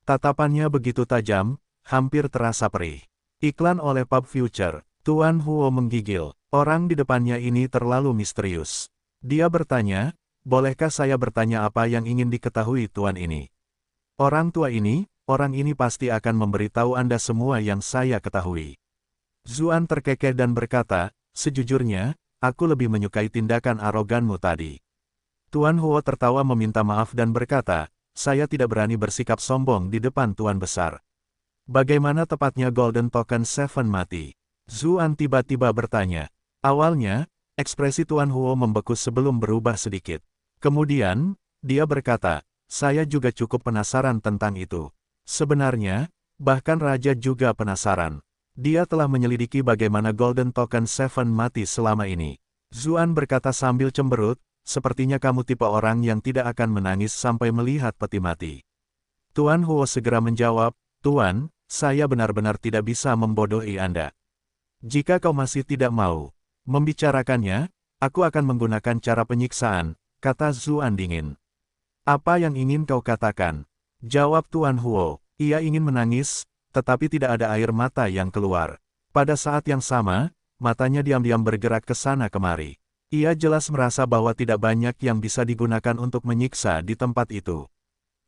Tatapannya begitu tajam, hampir terasa perih. Iklan oleh Pub Future. Tuan Huo menggigil. Orang di depannya ini terlalu misterius. Dia bertanya, bolehkah saya bertanya apa yang ingin diketahui Tuan ini? Orang tua ini, orang ini pasti akan memberitahu Anda semua yang saya ketahui. Zuan terkekeh dan berkata, sejujurnya, aku lebih menyukai tindakan aroganmu tadi. Tuan Huo tertawa meminta maaf dan berkata, saya tidak berani bersikap sombong di depan Tuan Besar. Bagaimana tepatnya Golden Token Seven mati? Zuan tiba-tiba bertanya. Awalnya, ekspresi Tuan Huo membeku sebelum berubah sedikit. Kemudian, dia berkata, saya juga cukup penasaran tentang itu. Sebenarnya, bahkan Raja juga penasaran. Dia telah menyelidiki bagaimana Golden Token Seven mati selama ini. Zuan berkata sambil cemberut, sepertinya kamu tipe orang yang tidak akan menangis sampai melihat peti mati. Tuan Huo segera menjawab, Tuan, saya benar-benar tidak bisa membodohi Anda. Jika kau masih tidak mau membicarakannya, aku akan menggunakan cara penyiksaan, kata Zuan dingin. Apa yang ingin kau katakan? Jawab Tuan Huo. Ia ingin menangis, tetapi tidak ada air mata yang keluar. Pada saat yang sama, matanya diam-diam bergerak ke sana kemari. Ia jelas merasa bahwa tidak banyak yang bisa digunakan untuk menyiksa di tempat itu.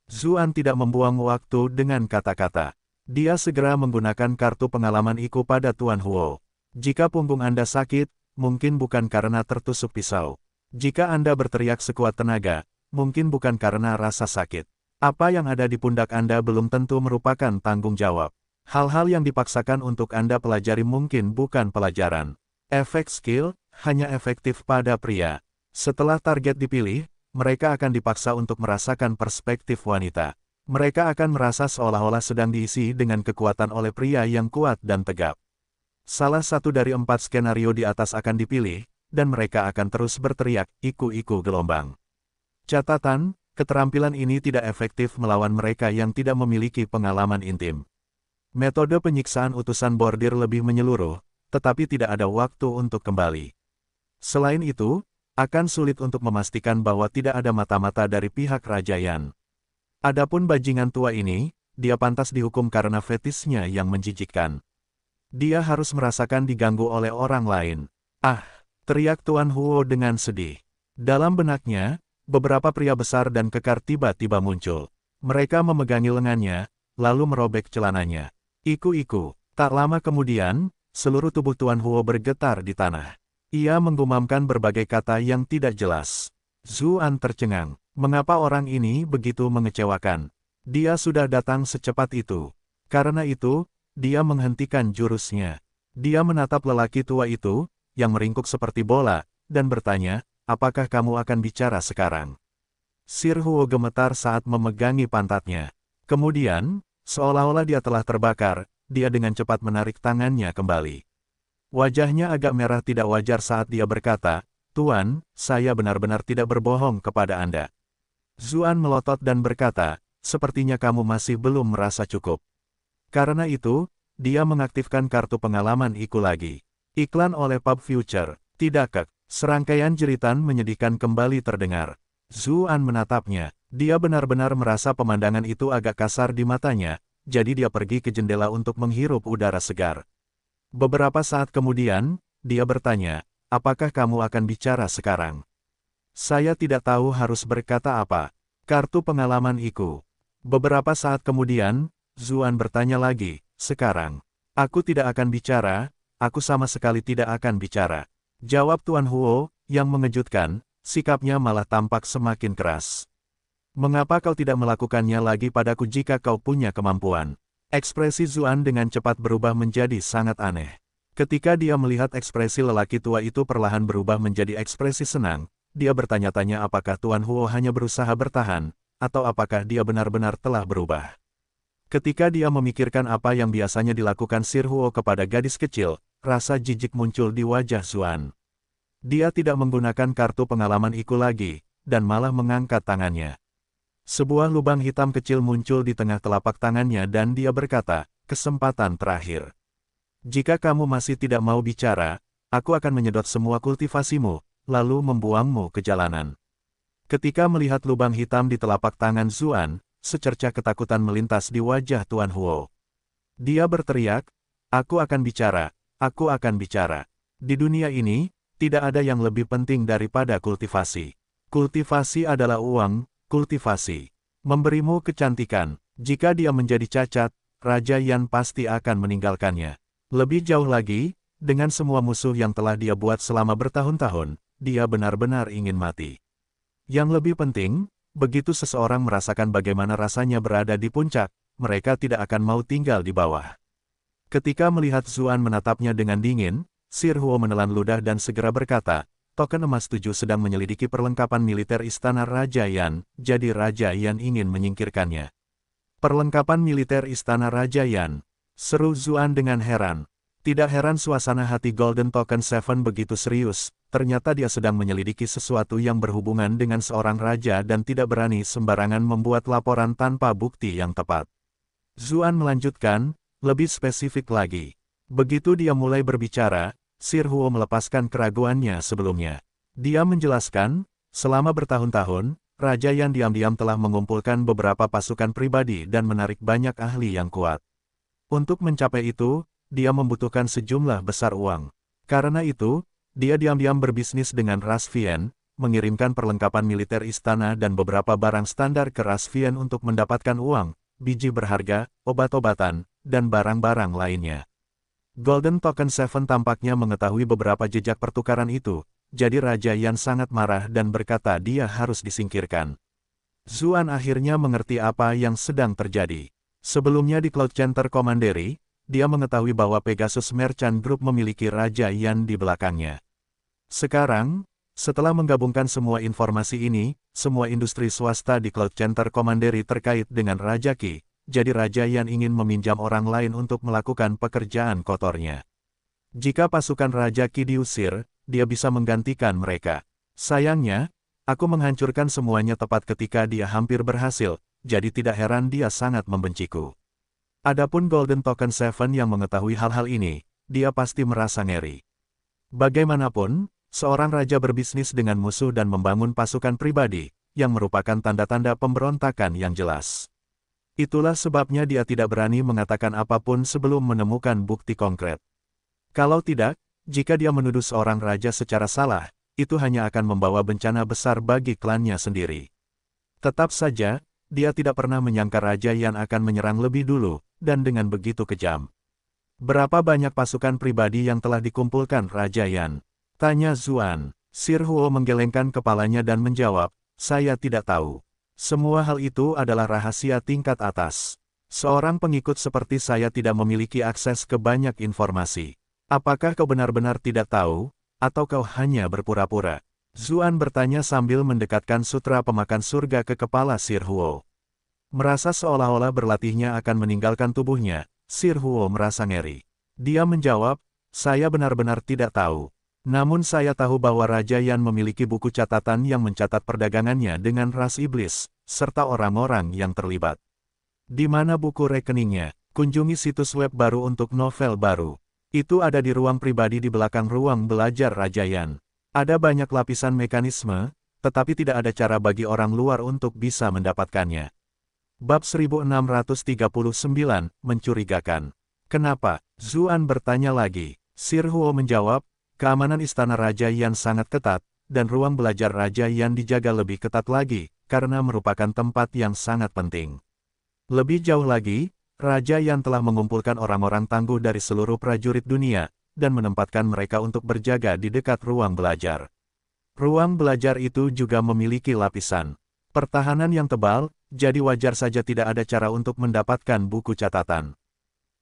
Zuan tidak membuang waktu dengan kata-kata. Dia segera menggunakan kartu pengalaman IQ pada Tuan Huo. Jika punggung Anda sakit, mungkin bukan karena tertusuk pisau. Jika Anda berteriak sekuat tenaga, mungkin bukan karena rasa sakit. Apa yang ada di pundak Anda belum tentu merupakan tanggung jawab. Hal-hal yang dipaksakan untuk Anda pelajari mungkin bukan pelajaran. Efek skill hanya efektif pada pria. Setelah target dipilih, mereka akan dipaksa untuk merasakan perspektif wanita. Mereka akan merasa seolah-olah sedang diisi dengan kekuatan oleh pria yang kuat dan tegap. Salah satu dari 4 skenario di atas akan dipilih, dan mereka akan terus berteriak, iku-iku gelombang. Catatan, keterampilan ini tidak efektif melawan mereka yang tidak memiliki pengalaman intim. Metode penyiksaan utusan bordir lebih menyeluruh, tetapi tidak ada waktu untuk kembali. Selain itu, akan sulit untuk memastikan bahwa tidak ada mata-mata dari pihak Raja Yan. Adapun bajingan tua ini, dia pantas dihukum karena fetisnya yang menjijikkan. Dia harus merasakan diganggu oleh orang lain. Ah, teriak Tuan Huo dengan sedih. Dalam benaknya, beberapa pria besar dan kekar tiba-tiba muncul. Mereka memegangi lengannya, lalu merobek celananya. Iku-iku. Tak lama kemudian, seluruh tubuh Tuan Huo bergetar di tanah. Ia menggumamkan berbagai kata yang tidak jelas. Zuan tercengang. Mengapa orang ini begitu mengecewakan? Dia sudah datang secepat itu. Karena itu, dia menghentikan jurusnya. Dia menatap lelaki tua itu, yang meringkuk seperti bola, dan bertanya, apakah kamu akan bicara sekarang? Sir Huo gemetar saat memegangi pantatnya. Kemudian, seolah-olah dia telah terbakar, dia dengan cepat menarik tangannya kembali. Wajahnya agak merah tidak wajar saat dia berkata, Tuan, saya benar-benar tidak berbohong kepada Anda. Zuan melotot dan berkata, sepertinya kamu masih belum merasa cukup. Karena itu, dia mengaktifkan kartu pengalaman IQ lagi. Iklan oleh Pub Future. Tidak kek. Serangkaian jeritan menyedihkan kembali terdengar. Zuan menatapnya. Dia benar-benar merasa pemandangan itu agak kasar di matanya, jadi dia pergi ke jendela untuk menghirup udara segar. Beberapa saat kemudian, dia bertanya, apakah kamu akan bicara sekarang? Saya tidak tahu harus berkata apa. Kartu pengalaman Iku. Beberapa saat kemudian, Zuan bertanya lagi, sekarang. Aku tidak akan bicara, aku sama sekali tidak akan bicara. Jawab Tuan Huo, yang mengejutkan, sikapnya malah tampak semakin keras. Mengapa kau tidak melakukannya lagi padaku jika kau punya kemampuan? Ekspresi Zuan dengan cepat berubah menjadi sangat aneh. Ketika dia melihat ekspresi lelaki tua itu perlahan berubah menjadi ekspresi senang, dia bertanya-tanya apakah Tuan Huo hanya berusaha bertahan, atau apakah dia benar-benar telah berubah. Ketika dia memikirkan apa yang biasanya dilakukan Sir Huo kepada gadis kecil, rasa jijik muncul di wajah Zuan. Dia tidak menggunakan kartu pengalaman Iku lagi, dan malah mengangkat tangannya. Sebuah lubang hitam kecil muncul di tengah telapak tangannya dan dia berkata, kesempatan terakhir. Jika kamu masih tidak mau bicara, aku akan menyedot semua kultivasimu, lalu membuangmu ke jalanan. Ketika melihat lubang hitam di telapak tangan Zuan, secercah ketakutan melintas di wajah Tuan Huo. Dia berteriak, aku akan bicara, aku akan bicara. Di dunia ini, tidak ada yang lebih penting daripada kultivasi. Kultivasi adalah uang. Kultivasi memberimu kecantikan. Jika dia menjadi cacat, Raja Yan pasti akan meninggalkannya. Lebih jauh lagi, dengan semua musuh yang telah dia buat selama bertahun-tahun, dia benar-benar ingin mati. Yang lebih penting, begitu seseorang merasakan bagaimana rasanya berada di puncak, mereka tidak akan mau tinggal di bawah. Ketika melihat Zuan menatapnya dengan dingin, Sir Huo menelan ludah dan segera berkata, Token emas 7 sedang menyelidiki perlengkapan militer Istana Raja Yan, jadi Raja Yan ingin menyingkirkannya. Perlengkapan militer Istana Raja Yan, seru Zuan dengan heran. Tidak heran suasana hati Golden Token 7 begitu serius, ternyata dia sedang menyelidiki sesuatu yang berhubungan dengan seorang raja dan tidak berani sembarangan membuat laporan tanpa bukti yang tepat. Zuan melanjutkan, lebih spesifik lagi. Begitu dia mulai berbicara, Sir Huo melepaskan keraguannya sebelumnya. Dia menjelaskan, selama bertahun-tahun, Raja Yan diam-diam telah mengumpulkan beberapa pasukan pribadi dan menarik banyak ahli yang kuat. Untuk mencapai itu, dia membutuhkan sejumlah besar uang. Karena itu, dia diam-diam berbisnis dengan ras Vian, mengirimkan perlengkapan militer istana dan beberapa barang standar ke ras Vian untuk mendapatkan uang, biji berharga, obat-obatan, dan barang-barang lainnya. Golden Token 7 tampaknya mengetahui beberapa jejak pertukaran itu, jadi Raja Yan sangat marah dan berkata dia harus disingkirkan. Zuan akhirnya mengerti apa yang sedang terjadi. Sebelumnya di Cloud Center Commandery, dia mengetahui bahwa Pegasus Merchant Group memiliki Raja Yan di belakangnya. Sekarang, setelah menggabungkan semua informasi ini, semua industri swasta di Cloud Center Commandery terkait dengan Raja Qi, jadi Raja Yan ingin meminjam orang lain untuk melakukan pekerjaan kotornya. Jika pasukan Raja Qi diusir, dia bisa menggantikan mereka. Sayangnya, aku menghancurkan semuanya tepat ketika dia hampir berhasil, jadi tidak heran dia sangat membenciku. Adapun Golden Token 7 yang mengetahui hal-hal ini, dia pasti merasa ngeri. Bagaimanapun, seorang raja berbisnis dengan musuh dan membangun pasukan pribadi, yang merupakan tanda-tanda pemberontakan yang jelas. Itulah sebabnya dia tidak berani mengatakan apapun sebelum menemukan bukti konkret. Kalau tidak, jika dia menuduh seorang raja secara salah, itu hanya akan membawa bencana besar bagi klannya sendiri. Tetap saja, dia tidak pernah menyangka Raja Yan akan menyerang lebih dulu, dan dengan begitu kejam. Berapa banyak pasukan pribadi yang telah dikumpulkan Raja Yan? Tanya Zuan. Sir Huo menggelengkan kepalanya dan menjawab, saya tidak tahu. Semua hal itu adalah rahasia tingkat atas. Seorang pengikut seperti saya tidak memiliki akses ke banyak informasi. Apakah kau benar-benar tidak tahu, atau kau hanya berpura-pura? Zuan bertanya sambil mendekatkan sutra pemakan surga ke kepala Sir Huo. Merasa seolah-olah berlatihnya akan meninggalkan tubuhnya, Sir Huo merasa ngeri. Dia menjawab, saya benar-benar tidak tahu. Namun saya tahu bahwa Raja Yan memiliki buku catatan yang mencatat perdagangannya dengan ras iblis, serta orang-orang yang terlibat. Di mana buku rekeningnya? Kunjungi situs web baru untuk novel baru. Itu ada di ruang pribadi di belakang ruang belajar Raja Yan. Ada banyak lapisan mekanisme, tetapi tidak ada cara bagi orang luar untuk bisa mendapatkannya. Bab 1639, Mencurigakan. Kenapa? Zuan bertanya lagi. Sir Huo menjawab, keamanan istana Raja Yan sangat ketat, dan ruang belajar Raja Yan dijaga lebih ketat lagi, karena merupakan tempat yang sangat penting. Lebih jauh lagi, Raja Yan telah mengumpulkan orang-orang tangguh dari seluruh prajurit dunia, dan menempatkan mereka untuk berjaga di dekat ruang belajar. Ruang belajar itu juga memiliki lapisan pertahanan yang tebal, jadi wajar saja tidak ada cara untuk mendapatkan buku catatan.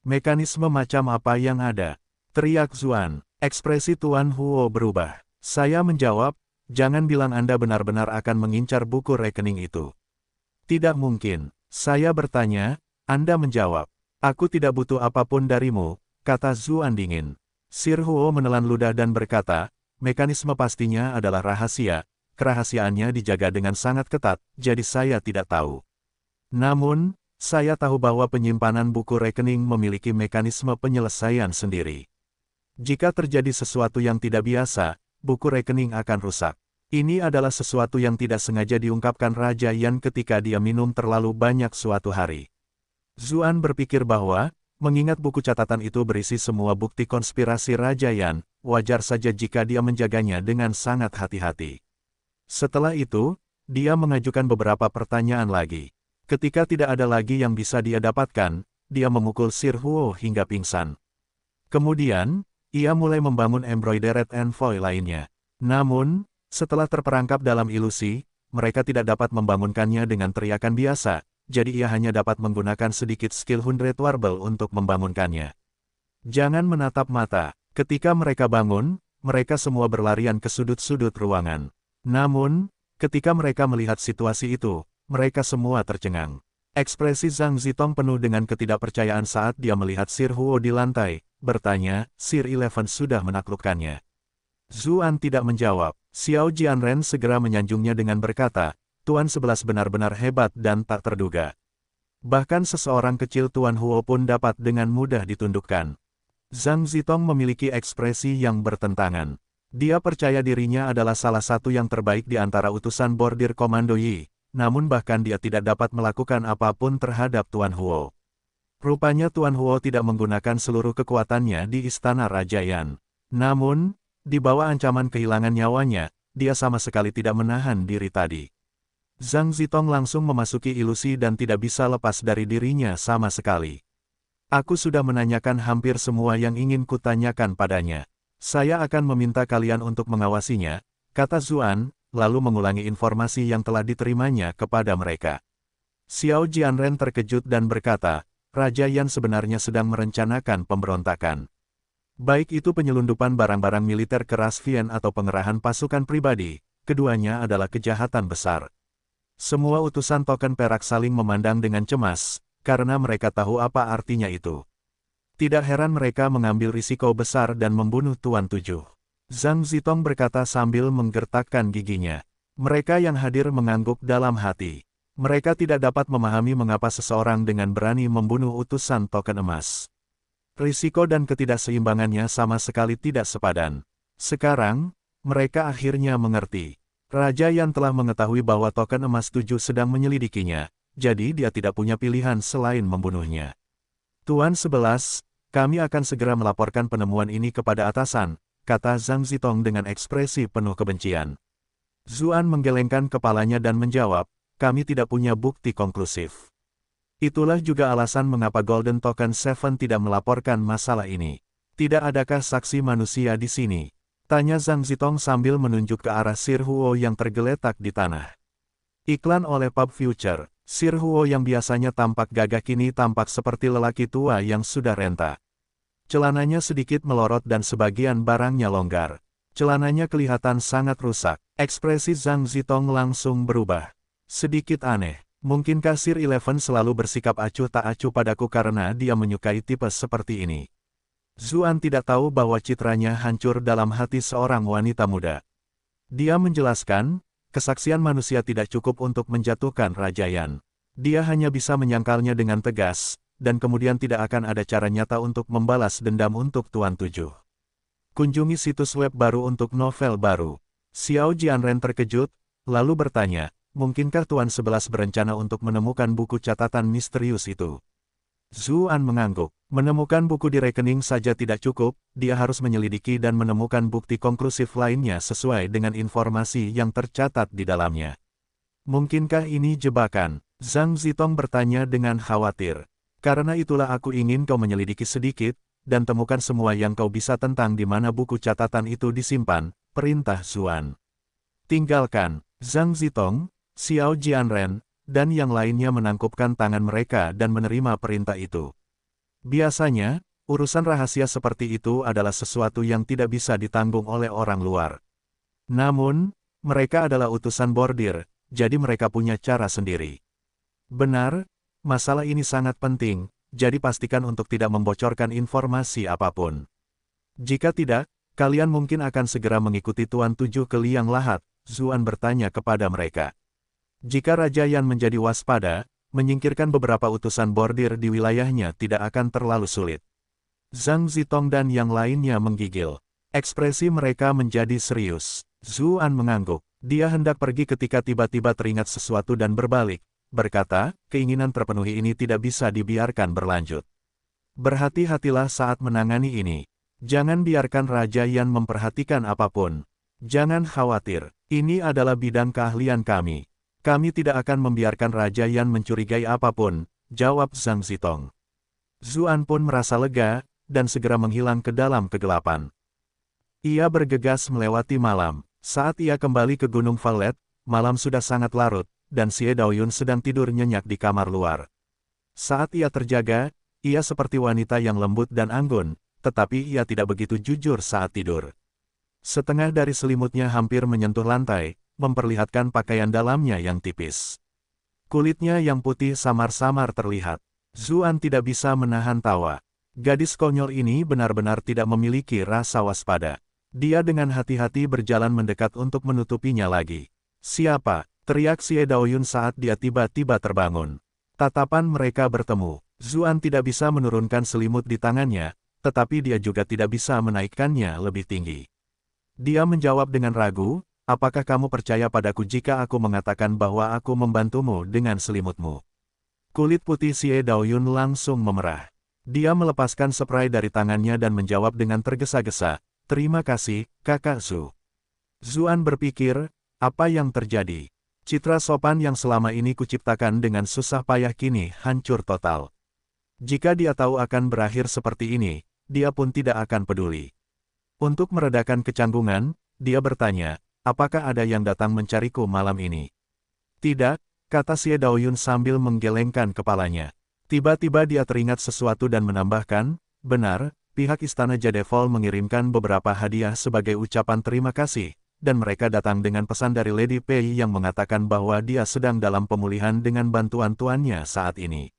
Mekanisme macam apa yang ada? Teriak Zuan. Ekspresi Tuan Huo berubah. Saya menjawab, jangan bilang Anda benar-benar akan mengincar buku rekening itu. Tidak mungkin. Saya bertanya, Anda menjawab. Aku tidak butuh apapun darimu, kata Zuan dingin. Sir Huo menelan ludah dan berkata, mekanisme pastinya adalah rahasia, kerahasiaannya dijaga dengan sangat ketat, jadi saya tidak tahu. Namun, saya tahu bahwa penyimpanan buku rekening memiliki mekanisme penyelesaian sendiri. Jika terjadi sesuatu yang tidak biasa, buku rekening akan rusak. Ini adalah sesuatu yang tidak sengaja diungkapkan Raja Yan ketika dia minum terlalu banyak suatu hari. Zuan berpikir bahwa, mengingat buku catatan itu berisi semua bukti konspirasi Raja Yan, wajar saja jika dia menjaganya dengan sangat hati-hati. Setelah itu, dia mengajukan beberapa pertanyaan lagi. Ketika tidak ada lagi yang bisa dia dapatkan, dia memukul Sir Huo hingga pingsan. Kemudian, ia mulai membangun embroidered envoy lainnya. Namun, setelah terperangkap dalam ilusi, mereka tidak dapat membangunkannya dengan teriakan biasa, jadi ia hanya dapat menggunakan sedikit skill 100 warble untuk membangunkannya. Jangan menatap mata. Ketika mereka bangun, mereka semua berlarian ke sudut-sudut ruangan. Namun, ketika mereka melihat situasi itu, mereka semua tercengang. Ekspresi Zhang Zitong penuh dengan ketidakpercayaan saat dia melihat Sir Huo di lantai, bertanya, Sir Eleven sudah menaklukkannya. Zuan tidak menjawab. Xiao Jianren segera menyanjungnya dengan berkata, Tuan 11 benar-benar hebat dan tak terduga. Bahkan seseorang kecil Tuan Huo pun dapat dengan mudah ditundukkan. Zhang Zitong memiliki ekspresi yang bertentangan. Dia percaya dirinya adalah salah satu yang terbaik di antara utusan bordir Komando Yi, namun bahkan dia tidak dapat melakukan apapun terhadap Tuan Huo. Rupanya Tuan Huo tidak menggunakan seluruh kekuatannya di Istana Raja Yan. Namun, di bawah ancaman kehilangan nyawanya, dia sama sekali tidak menahan diri tadi. Zhang Zitong langsung memasuki ilusi dan tidak bisa lepas dari dirinya sama sekali. Aku sudah menanyakan hampir semua yang ingin kutanyakan padanya. Saya akan meminta kalian untuk mengawasinya, kata Zuan, lalu mengulangi informasi yang telah diterimanya kepada mereka. Xiao Jianren terkejut dan berkata, Raja Yan sebenarnya sedang merencanakan pemberontakan. Baik itu penyelundupan barang-barang militer ke Rasvian atau pengerahan pasukan pribadi, keduanya adalah kejahatan besar. Semua utusan token perak saling memandang dengan cemas, karena mereka tahu apa artinya itu. Tidak heran mereka mengambil risiko besar dan membunuh Tuan Tujuh. Zhang Zitong berkata sambil menggertakkan giginya. Mereka yang hadir mengangguk dalam hati. Mereka tidak dapat memahami mengapa seseorang dengan berani membunuh utusan token emas. Risiko dan ketidakseimbangannya sama sekali tidak sepadan. Sekarang, mereka akhirnya mengerti. Raja Yan telah mengetahui bahwa token emas 7 sedang menyelidikinya, jadi dia tidak punya pilihan selain membunuhnya. Tuan 11, kami akan segera melaporkan penemuan ini kepada atasan, kata Zhang Zitong dengan ekspresi penuh kebencian. Zuan menggelengkan kepalanya dan menjawab, kami tidak punya bukti konklusif. Itulah juga alasan mengapa Golden Token 7 tidak melaporkan masalah ini. Tidak adakah saksi manusia di sini? Tanya Zhang Zitong sambil menunjuk ke arah Sir Huo yang tergeletak di tanah. Iklan oleh Pub Future. Sir Huo yang biasanya tampak gagah kini tampak seperti lelaki tua yang sudah renta. Celananya sedikit melorot dan sebagian barangnya longgar. Celananya kelihatan sangat rusak. Ekspresi Zhang Zitong langsung berubah. Sedikit aneh. Mungkinkah Sir Eleven selalu bersikap acuh tak acuh padaku karena dia menyukai tipe seperti ini? Zuan tidak tahu bahwa citranya hancur dalam hati seorang wanita muda. Dia menjelaskan, kesaksian manusia tidak cukup untuk menjatuhkan Raja Yan. Dia hanya bisa menyangkalnya dengan tegas, dan kemudian tidak akan ada cara nyata untuk membalas dendam untuk Tuan Tujuh. Kunjungi situs web baru untuk novel baru. Xiao Jianren terkejut, lalu bertanya, mungkinkah Tuan 11 berencana untuk menemukan buku catatan misterius itu? Zuan mengangguk. Menemukan buku di rekening saja tidak cukup, dia harus menyelidiki dan menemukan bukti konklusif lainnya sesuai dengan informasi yang tercatat di dalamnya. Mungkinkah ini jebakan? Zhang Zitong bertanya dengan khawatir. Karena itulah aku ingin kau menyelidiki sedikit, dan temukan semua yang kau bisa tentang di mana buku catatan itu disimpan, perintah Zuan. Tinggalkan. Zhang Zitong, Xiao Jianren, dan yang lainnya menangkupkan tangan mereka dan menerima perintah itu. Biasanya, urusan rahasia seperti itu adalah sesuatu yang tidak bisa ditanggung oleh orang luar. Namun, mereka adalah utusan bordir, jadi mereka punya cara sendiri. Benar, masalah ini sangat penting, jadi pastikan untuk tidak membocorkan informasi apapun. Jika tidak, kalian mungkin akan segera mengikuti Tuan Tujuh ke Liang Lahat, Zuan bertanya kepada mereka. Jika Raja Yan menjadi waspada, menyingkirkan beberapa utusan bordir di wilayahnya tidak akan terlalu sulit. Zhang Zitong dan yang lainnya menggigil. Ekspresi mereka menjadi serius. Zuan mengangguk. Dia hendak pergi ketika tiba-tiba teringat sesuatu dan berbalik, berkata, keinginan terpenuhi ini tidak bisa dibiarkan berlanjut. Berhati-hatilah saat menangani ini. Jangan biarkan Raja Yan memperhatikan apapun. Jangan khawatir, ini adalah bidang keahlian kami. Kami tidak akan membiarkan Raja Yan mencurigai apapun, jawab Zhang Zitong. Zuan pun merasa lega, dan segera menghilang ke dalam kegelapan. Ia bergegas melewati malam. Saat ia kembali ke Gunung Valet, malam sudah sangat larut, dan Xie Daoyun sedang tidur nyenyak di kamar luar. Saat ia terjaga, ia seperti wanita yang lembut dan anggun, tetapi ia tidak begitu jujur saat tidur. Setengah dari selimutnya hampir menyentuh lantai, memperlihatkan pakaian dalamnya yang tipis. Kulitnya yang putih samar-samar terlihat. Zuan tidak bisa menahan tawa. Gadis konyol ini benar-benar tidak memiliki rasa waspada. Dia dengan hati-hati berjalan mendekat untuk menutupinya lagi. Siapa? Teriak Xie Daoyun saat dia tiba-tiba terbangun. Tatapan mereka bertemu. Zuan tidak bisa menurunkan selimut di tangannya, tetapi dia juga tidak bisa menaikkannya lebih tinggi. Dia menjawab dengan ragu, apakah kamu percaya padaku jika aku mengatakan bahwa aku membantumu dengan selimutmu? Kulit putih Xie Daoyun langsung memerah. Dia melepaskan spray dari tangannya dan menjawab dengan tergesa-gesa, terima kasih, Kakak Zhu. Zuan berpikir, apa yang terjadi? Citra sopan yang selama ini kuciptakan dengan susah payah kini hancur total. Jika dia tahu akan berakhir seperti ini, dia pun tidak akan peduli. Untuk meredakan kecanggungan, dia bertanya, apakah ada yang datang mencariku malam ini? Tidak, kata Xie Daoyun sambil menggelengkan kepalanya. Tiba-tiba dia teringat sesuatu dan menambahkan, benar, pihak Istana Jadevol mengirimkan beberapa hadiah sebagai ucapan terima kasih, dan mereka datang dengan pesan dari Lady Pei yang mengatakan bahwa dia sedang dalam pemulihan dengan bantuan tuannya saat ini.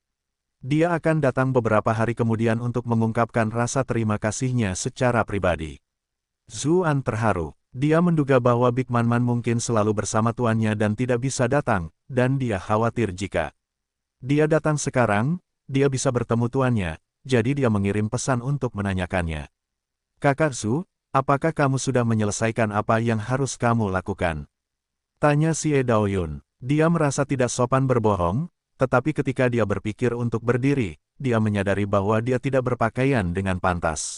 Dia akan datang beberapa hari kemudian untuk mengungkapkan rasa terima kasihnya secara pribadi. Zuan terharu. Dia menduga bahwa Big Man Man mungkin selalu bersama tuannya dan tidak bisa datang, dan dia khawatir jika dia datang sekarang, dia bisa bertemu tuannya, jadi dia mengirim pesan untuk menanyakannya. Kakak Zhu, apakah kamu sudah menyelesaikan apa yang harus kamu lakukan? Tanya Xie Daoyun. Dia merasa tidak sopan berbohong, tetapi ketika dia berpikir untuk berdiri, dia menyadari bahwa dia tidak berpakaian dengan pantas.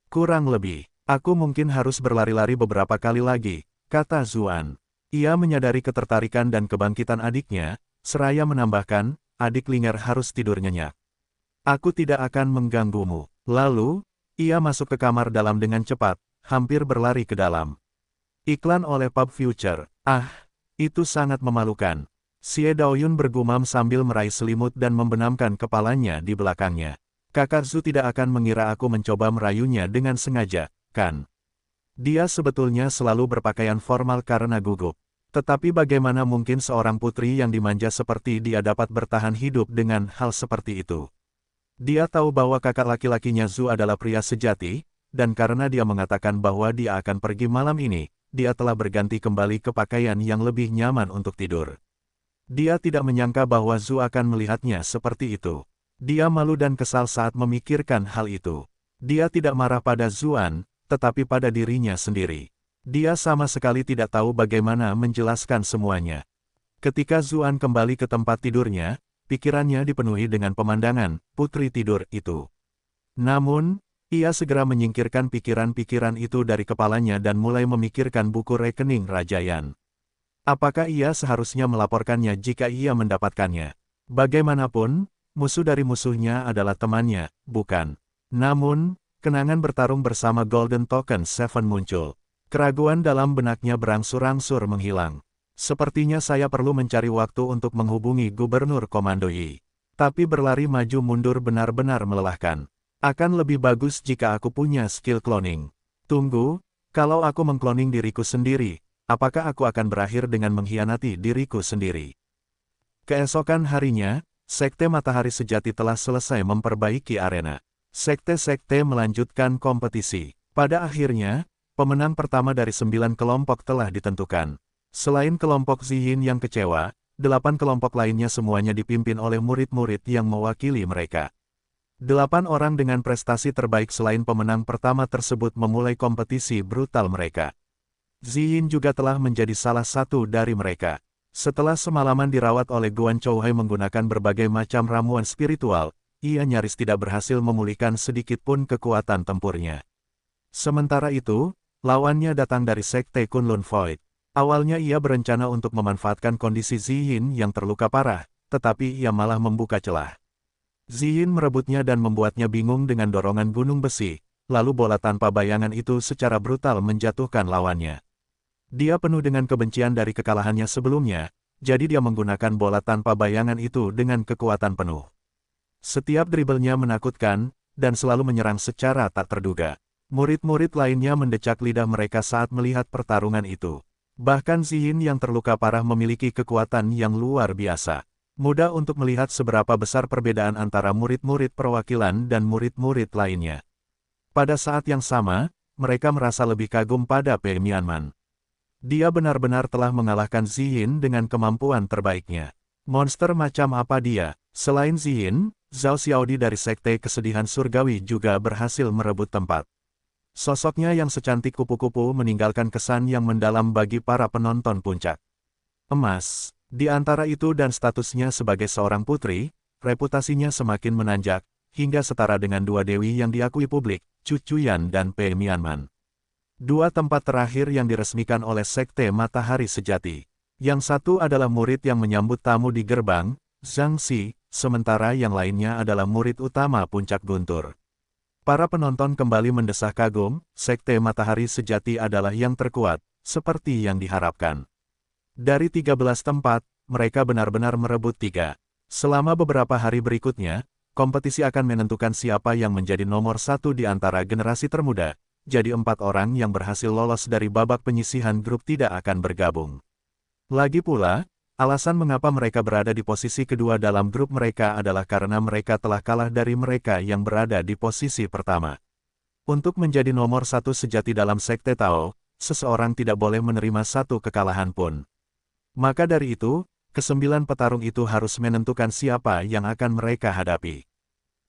Kurang lebih, aku mungkin harus berlari-lari beberapa kali lagi, kata Zuan. Ia menyadari ketertarikan dan kebangkitan adiknya, seraya menambahkan, adik Linger harus tidur nyenyak. Aku tidak akan mengganggumu. Lalu, ia masuk ke kamar dalam dengan cepat, hampir berlari ke dalam. Iklan oleh Pub Future. Ah, itu sangat memalukan. Xie Daoyun bergumam sambil meraih selimut dan membenamkan kepalanya di belakangnya. Kakak Zhu tidak akan mengira aku mencoba merayunya dengan sengaja, kan? Dia sebetulnya selalu berpakaian formal karena gugup. Tetapi bagaimana mungkin seorang putri yang dimanja seperti dia dapat bertahan hidup dengan hal seperti itu? Dia tahu bahwa kakak laki-lakinya Zhu adalah pria sejati, dan karena dia mengatakan bahwa dia akan pergi malam ini, dia telah berganti kembali ke pakaian yang lebih nyaman untuk tidur. Dia tidak menyangka bahwa Zhu akan melihatnya seperti itu. Dia malu dan kesal saat memikirkan hal itu. Dia tidak marah pada Zuan, tetapi pada dirinya sendiri. Dia sama sekali tidak tahu bagaimana menjelaskan semuanya. Ketika Zuan kembali ke tempat tidurnya, pikirannya dipenuhi dengan pemandangan putri tidur itu. Namun, ia segera menyingkirkan pikiran-pikiran itu dari kepalanya dan mulai memikirkan buku rekening Rajayan. Apakah ia seharusnya melaporkannya jika ia mendapatkannya? Bagaimanapun, musuh dari musuhnya adalah temannya, bukan? Namun, kenangan bertarung bersama Golden Token Seven muncul. Keraguan dalam benaknya berangsur-angsur menghilang. Sepertinya saya perlu mencari waktu untuk menghubungi Gubernur Komando Yi. Tapi berlari maju mundur benar-benar melelahkan. Akan lebih bagus jika aku punya skill cloning. Tunggu, kalau aku mengkloning diriku sendiri, apakah aku akan berakhir dengan mengkhianati diriku sendiri? Keesokan harinya, Sekte Matahari Sejati telah selesai memperbaiki arena. Sekte-sekte melanjutkan kompetisi. Pada akhirnya, pemenang pertama dari 9 kelompok telah ditentukan. Selain kelompok Ziyin yang kecewa, 8 kelompok lainnya semuanya dipimpin oleh murid-murid yang mewakili mereka. 8 orang dengan prestasi terbaik selain pemenang pertama tersebut memulai kompetisi brutal mereka. Ziyin juga telah menjadi salah satu dari mereka. Setelah semalaman dirawat oleh Guan Chouhai menggunakan berbagai macam ramuan spiritual, ia nyaris tidak berhasil memulihkan sedikit pun kekuatan tempurnya. Sementara itu, lawannya datang dari Sekte Kunlun Void. Awalnya ia berencana untuk memanfaatkan kondisi Ziyin yang terluka parah, tetapi ia malah membuka celah. Ziyin merebutnya dan membuatnya bingung dengan dorongan gunung besi, lalu bola tanpa bayangan itu secara brutal menjatuhkan lawannya. Dia penuh dengan kebencian dari kekalahannya sebelumnya, jadi dia menggunakan bola tanpa bayangan itu dengan kekuatan penuh. Setiap dribblenya menakutkan, dan selalu menyerang secara tak terduga. Murid-murid lainnya mendecak lidah mereka saat melihat pertarungan itu. Bahkan Ziyin yang terluka parah memiliki kekuatan yang luar biasa. Mudah untuk melihat seberapa besar perbedaan antara murid-murid perwakilan dan murid-murid lainnya. Pada saat yang sama, mereka merasa lebih kagum pada Pei Mianman. Dia benar-benar telah mengalahkan Ziyin dengan kemampuan terbaiknya. Monster macam apa dia? Selain Ziyin, Zhao Xiaodi dari Sekte Kesedihan Surgawi juga berhasil merebut tempat. Sosoknya yang secantik kupu-kupu meninggalkan kesan yang mendalam bagi para penonton puncak. Emas, di antara itu dan statusnya sebagai seorang putri, reputasinya semakin menanjak, hingga setara dengan dua dewi yang diakui publik, Chu Chuyan dan Pei Mianman. Dua tempat terakhir yang diresmikan oleh Sekte Matahari Sejati. Yang satu adalah murid yang menyambut tamu di gerbang, Zhang Xi, sementara yang lainnya adalah murid utama Puncak Guntur. Para penonton kembali mendesah kagum, Sekte Matahari Sejati adalah yang terkuat, seperti yang diharapkan. Dari 13 tempat, mereka benar-benar merebut 3. Selama beberapa hari berikutnya, kompetisi akan menentukan siapa yang menjadi nomor 1 di antara generasi termuda, jadi 4 orang yang berhasil lolos dari babak penyisihan grup tidak akan bergabung. Lagi pula, alasan mengapa mereka berada di posisi kedua dalam grup mereka adalah karena mereka telah kalah dari mereka yang berada di posisi pertama. Untuk menjadi nomor 1 sejati dalam Sekte Tao, seseorang tidak boleh menerima satu kekalahan pun. Maka dari itu, ke-9 petarung itu harus menentukan siapa yang akan mereka hadapi.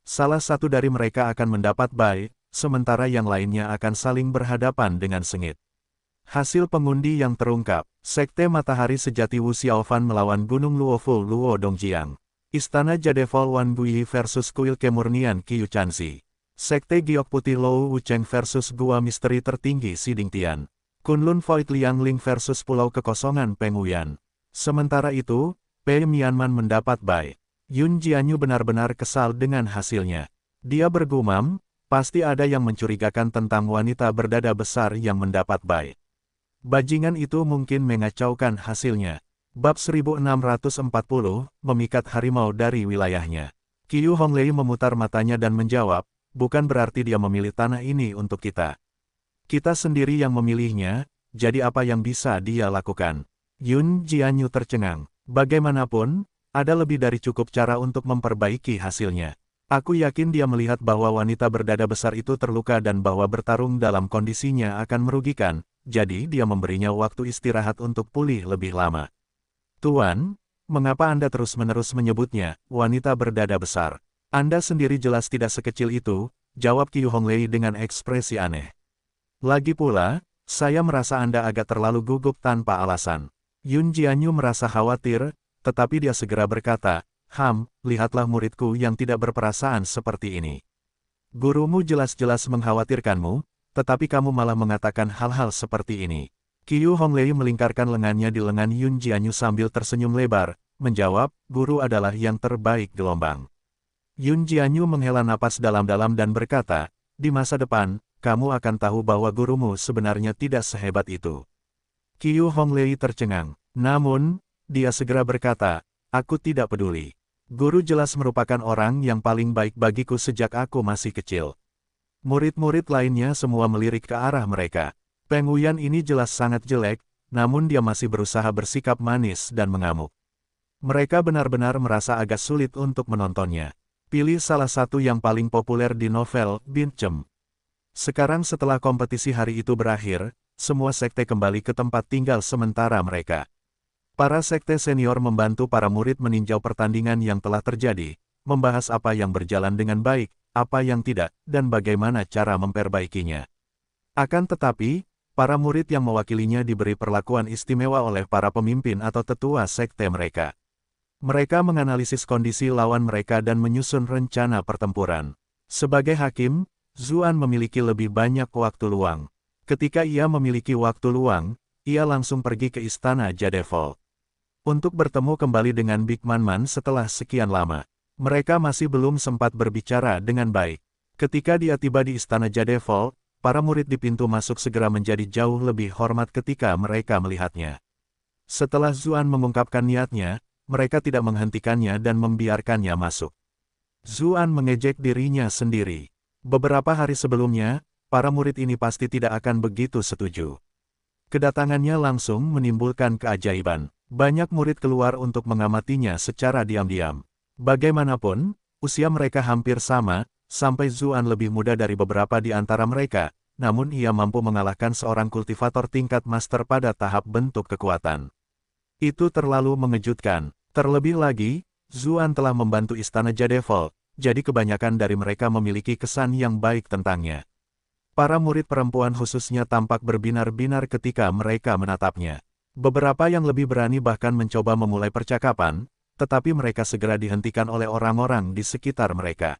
Salah satu dari mereka akan mendapat Bai, sementara yang lainnya akan saling berhadapan dengan sengit. Hasil pengundi yang terungkap, Sekte Matahari Sejati Wu Xiaofan melawan Gunung Luofu Luo Dongjiang. Istana Jadevol Wan Guiyi versus Kuil Kemurnian Qiu Chanzi. Sekte Giok Putih Lou Wucheng versus Gua Misteri Tertinggi Xiding Tian. Kunlun Void Liang Ling versus Pulau Kekosongan Penguyan. Sementara itu, Pei Mianman mendapat Bai. Yun Jianyu benar-benar kesal dengan hasilnya. Dia bergumam, pasti ada yang mencurigakan tentang wanita berdada besar yang mendapat Bai. Bajingan itu mungkin mengacaukan hasilnya. Bab 1640, memikat harimau dari wilayahnya. Qiu Honglei memutar matanya dan menjawab, bukan berarti dia memilih tanah ini untuk kita. Kita sendiri yang memilihnya, jadi apa yang bisa dia lakukan? Yun Jianyu tercengang. Bagaimanapun, ada lebih dari cukup cara untuk memperbaiki hasilnya. Aku yakin dia melihat bahwa wanita berdada besar itu terluka dan bahwa bertarung dalam kondisinya akan merugikan, jadi dia memberinya waktu istirahat untuk pulih lebih lama. Tuan, mengapa Anda terus-menerus menyebutnya, wanita berdada besar? Anda sendiri jelas tidak sekecil itu, jawab Qiu Honglei dengan ekspresi aneh. Lagi pula, Saya merasa Anda agak terlalu gugup tanpa alasan. Yun Jianyu merasa khawatir, tetapi dia segera berkata, lihatlah muridku yang tidak berperasaan seperti ini. Gurumu jelas-jelas mengkhawatirkanmu, tetapi kamu malah mengatakan hal-hal seperti ini. Qiu Honglei melingkarkan lengannya di lengan Yun Jianyu sambil tersenyum lebar, menjawab, guru adalah yang terbaik gelombang. Yun Jianyu menghela napas dalam-dalam dan berkata, di masa depan, kamu akan tahu bahwa gurumu sebenarnya tidak sehebat itu. Qiu Honglei tercengang. Namun, dia segera berkata, aku tidak peduli. Guru jelas merupakan orang yang paling baik bagiku sejak aku masih kecil. Murid-murid lainnya semua melirik ke arah mereka. Peng Wuyan ini jelas sangat jelek, namun dia masih berusaha bersikap manis dan mengamuk. Mereka benar-benar merasa agak sulit untuk menontonnya. Pilih salah satu yang paling populer di novel, Bincem. Sekarang setelah kompetisi hari itu berakhir, semua sekte kembali ke tempat tinggal sementara mereka. Para sekte senior membantu para murid meninjau pertandingan yang telah terjadi, membahas apa yang berjalan dengan baik, apa yang tidak, dan bagaimana cara memperbaikinya. Akan tetapi, para murid yang mewakilinya diberi perlakuan istimewa oleh para pemimpin atau tetua sekte mereka. Mereka menganalisis kondisi lawan mereka dan menyusun rencana pertempuran. Sebagai hakim, Zuan memiliki lebih banyak waktu luang. Ketika ia memiliki waktu luang, ia langsung pergi ke istana Jadevol. Untuk bertemu kembali dengan Big Man setelah sekian lama. Mereka masih belum sempat berbicara dengan baik. Ketika dia tiba di istana Jadevol, para murid di pintu masuk segera menjadi jauh lebih hormat ketika mereka melihatnya. Setelah Zuan mengungkapkan niatnya, mereka tidak menghentikannya dan membiarkannya masuk. Zuan mengejek dirinya sendiri. Beberapa hari sebelumnya, para murid ini pasti tidak akan begitu setuju. Kedatangannya langsung menimbulkan keajaiban. Banyak murid keluar untuk mengamatinya secara diam-diam. Bagaimanapun, usia mereka hampir sama, sampai Zuan lebih muda dari beberapa di antara mereka, namun ia mampu mengalahkan seorang kultivator tingkat master pada tahap bentuk kekuatan. Itu terlalu mengejutkan. Terlebih lagi, Zuan telah membantu istana Jadevol, jadi kebanyakan dari mereka memiliki kesan yang baik tentangnya. Para murid perempuan khususnya tampak berbinar-binar ketika mereka menatapnya. Beberapa yang lebih berani bahkan mencoba memulai percakapan, tetapi mereka segera dihentikan oleh orang-orang di sekitar mereka.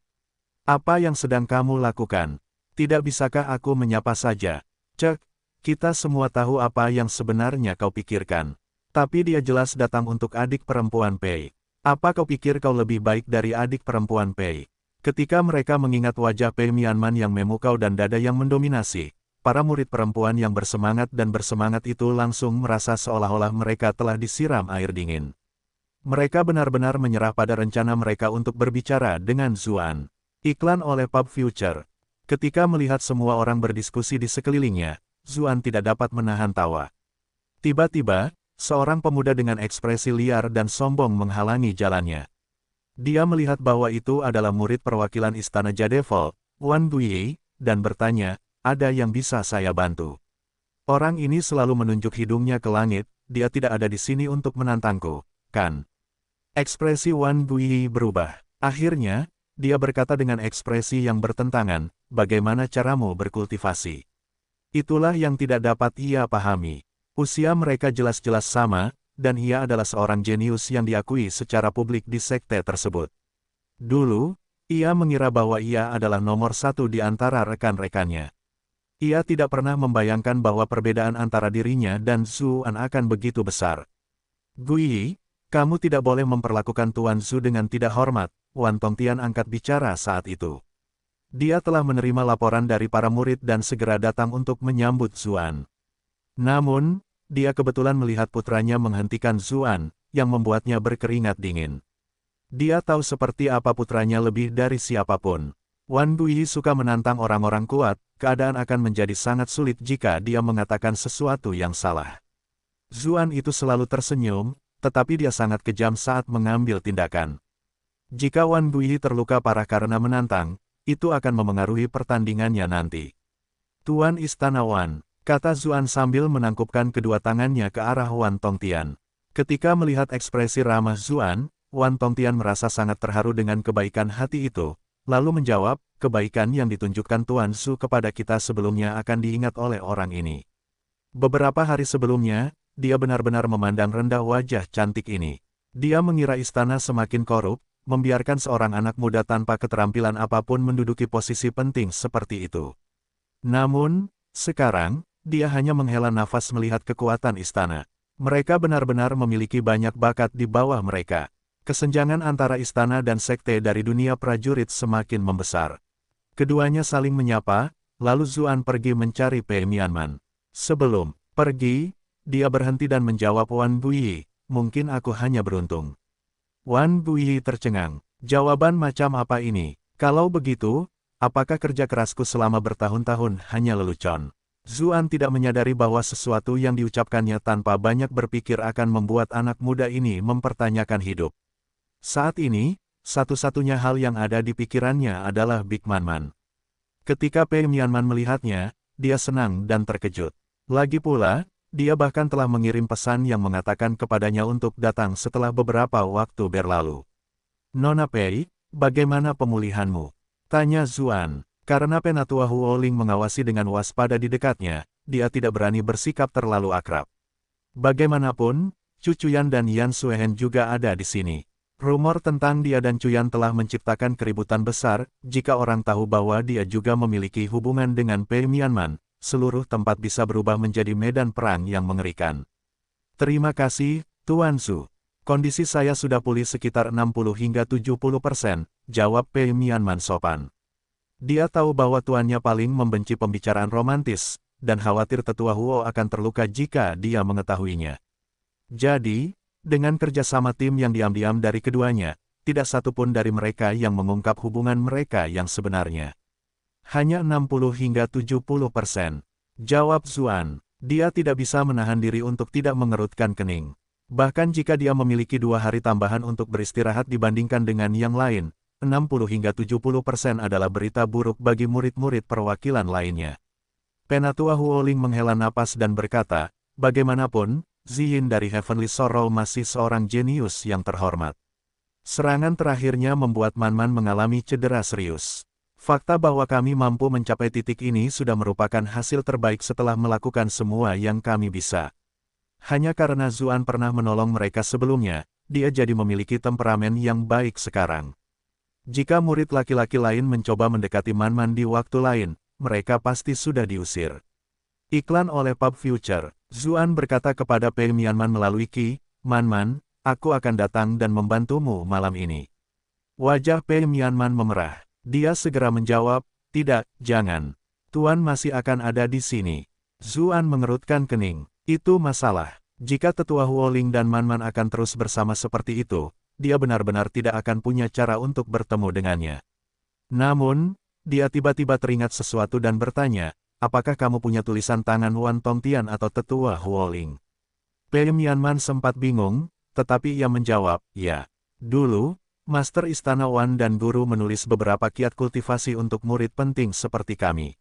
Apa yang sedang kamu lakukan? Tidak bisakah aku menyapa saja? Cek, kita semua tahu apa yang sebenarnya kau pikirkan. Tapi dia jelas datang untuk adik perempuan Pei. Apa kau pikir kau lebih baik dari adik perempuan Pei? Ketika mereka mengingat wajah Pei Mianman yang memukau dan dada yang mendominasi, para murid perempuan yang bersemangat itu langsung merasa seolah-olah mereka telah disiram air dingin. Mereka benar-benar menyerah pada rencana mereka untuk berbicara dengan Zuan. Iklan oleh Pub Future. Ketika melihat semua orang berdiskusi di sekelilingnya, Zuan tidak dapat menahan tawa. Tiba-tiba, seorang pemuda dengan ekspresi liar dan sombong menghalangi jalannya. Dia melihat bahwa itu adalah murid perwakilan istana Jadevol, Wan Guiyi, dan bertanya, ada yang bisa saya bantu? Orang ini selalu menunjuk hidungnya ke langit, dia tidak ada di sini untuk menantangku, kan? Ekspresi Wan Guiyi berubah. Akhirnya, dia berkata dengan ekspresi yang bertentangan, bagaimana caramu berkultivasi? Itulah yang tidak dapat ia pahami. Usia mereka jelas-jelas sama, dan ia adalah seorang jenius yang diakui secara publik di sekte tersebut. Dulu, ia mengira bahwa ia adalah nomor satu di antara rekan-rekannya. Ia tidak pernah membayangkan bahwa perbedaan antara dirinya dan Zuan akan begitu besar. Guiyi, kamu tidak boleh memperlakukan Tuan Zhu dengan tidak hormat, Wan Tongtian angkat bicara saat itu. Dia telah menerima laporan dari para murid dan segera datang untuk menyambut Zuan. Namun, dia kebetulan melihat putranya menghentikan Zuan, yang membuatnya berkeringat dingin. Dia tahu seperti apa putranya lebih dari siapapun. Wan Guiyi suka menantang orang-orang kuat, keadaan akan menjadi sangat sulit jika dia mengatakan sesuatu yang salah. Zuan itu selalu tersenyum, tetapi dia sangat kejam saat mengambil tindakan. Jika Wan Guiyi terluka parah karena menantang, itu akan memengaruhi pertandingannya nanti. Tuan Istana Wan, kata Zuan sambil menangkupkan kedua tangannya ke arah Wan Tongtian. Ketika melihat ekspresi ramah Zuan, Wan Tongtian merasa sangat terharu dengan kebaikan hati itu, lalu menjawab, kebaikan yang ditunjukkan Tuan Zhu kepada kita sebelumnya akan diingat oleh orang ini. Beberapa hari sebelumnya, dia benar-benar memandang rendah wajah cantik ini. Dia mengira istana semakin korup, membiarkan seorang anak muda tanpa keterampilan apapun menduduki posisi penting seperti itu. Namun, sekarang, dia hanya menghela nafas melihat kekuatan istana. Mereka benar-benar memiliki banyak bakat di bawah mereka. Kesenjangan antara istana dan sekte dari dunia prajurit semakin membesar. Keduanya saling menyapa, lalu Zuan pergi mencari Pei Mianman. Sebelum pergi, dia berhenti dan menjawab Wan Guyi, mungkin aku hanya beruntung. Wan Guyi tercengang. Jawaban macam apa ini? Kalau begitu, apakah kerja kerasku selama bertahun-tahun hanya lelucon? Zuan tidak menyadari bahwa sesuatu yang diucapkannya tanpa banyak berpikir akan membuat anak muda ini mempertanyakan hidup. Saat ini, satu-satunya hal yang ada di pikirannya adalah Big Man. Ketika Pei Mianman melihatnya, dia senang dan terkejut. Lagi pula, dia bahkan telah mengirim pesan yang mengatakan kepadanya untuk datang setelah beberapa waktu berlalu. Nona Pei, bagaimana pemulihanmu? Tanya Zuan. Karena Penatua Huoling mengawasi dengan waspada di dekatnya, dia tidak berani bersikap terlalu akrab. Bagaimanapun, Cucuyan dan Yan Suehen juga ada di sini. Rumor tentang dia dan Cuyan telah menciptakan keributan besar, jika orang tahu bahwa dia juga memiliki hubungan dengan Pei Mianman, seluruh tempat bisa berubah menjadi medan perang yang mengerikan. Terima kasih, Tuan Su. Kondisi saya sudah pulih sekitar 60 hingga 70%, jawab Pei Mianman sopan. Dia tahu bahwa tuannya paling membenci pembicaraan romantis, dan khawatir tetua Huo akan terluka jika dia mengetahuinya. Jadi, dengan kerjasama tim yang diam-diam dari keduanya, tidak satu pun dari mereka yang mengungkap hubungan mereka yang sebenarnya. Hanya 60 hingga 70%. Jawab Zuan. Dia tidak bisa menahan diri untuk tidak mengerutkan kening. Bahkan jika dia memiliki 2 hari tambahan untuk beristirahat dibandingkan dengan yang lain, 60 hingga 70% adalah berita buruk bagi murid-murid perwakilan lainnya. Penatua Huoling menghela napas dan berkata, bagaimanapun, Ziyin dari Heavenly Sorrow masih seorang jenius yang terhormat. Serangan terakhirnya membuat Man mengalami cedera serius. Fakta bahwa kami mampu mencapai titik ini sudah merupakan hasil terbaik setelah melakukan semua yang kami bisa. Hanya karena Zuan pernah menolong mereka sebelumnya, dia jadi memiliki temperamen yang baik sekarang. Jika murid laki-laki lain mencoba mendekati Man di waktu lain, mereka pasti sudah diusir. Iklan oleh Pub Future. Zuan berkata kepada Pei Mianman melalui Qi, Man, aku akan datang dan membantumu malam ini. Wajah Pei Mianman memerah. Dia segera menjawab, tidak, jangan. Tuan masih akan ada di sini. Zuan mengerutkan kening. Itu masalah. Jika tetua Huoling dan Man akan terus bersama seperti itu, dia benar-benar tidak akan punya cara untuk bertemu dengannya. Namun, dia tiba-tiba teringat sesuatu dan bertanya, apakah kamu punya tulisan tangan Wan Tongtian atau tetua Huoling? Pei Mianman sempat bingung, tetapi ia menjawab, ya. Dulu, Master Istana Wan dan Guru menulis beberapa kiat kultivasi untuk murid penting seperti kami.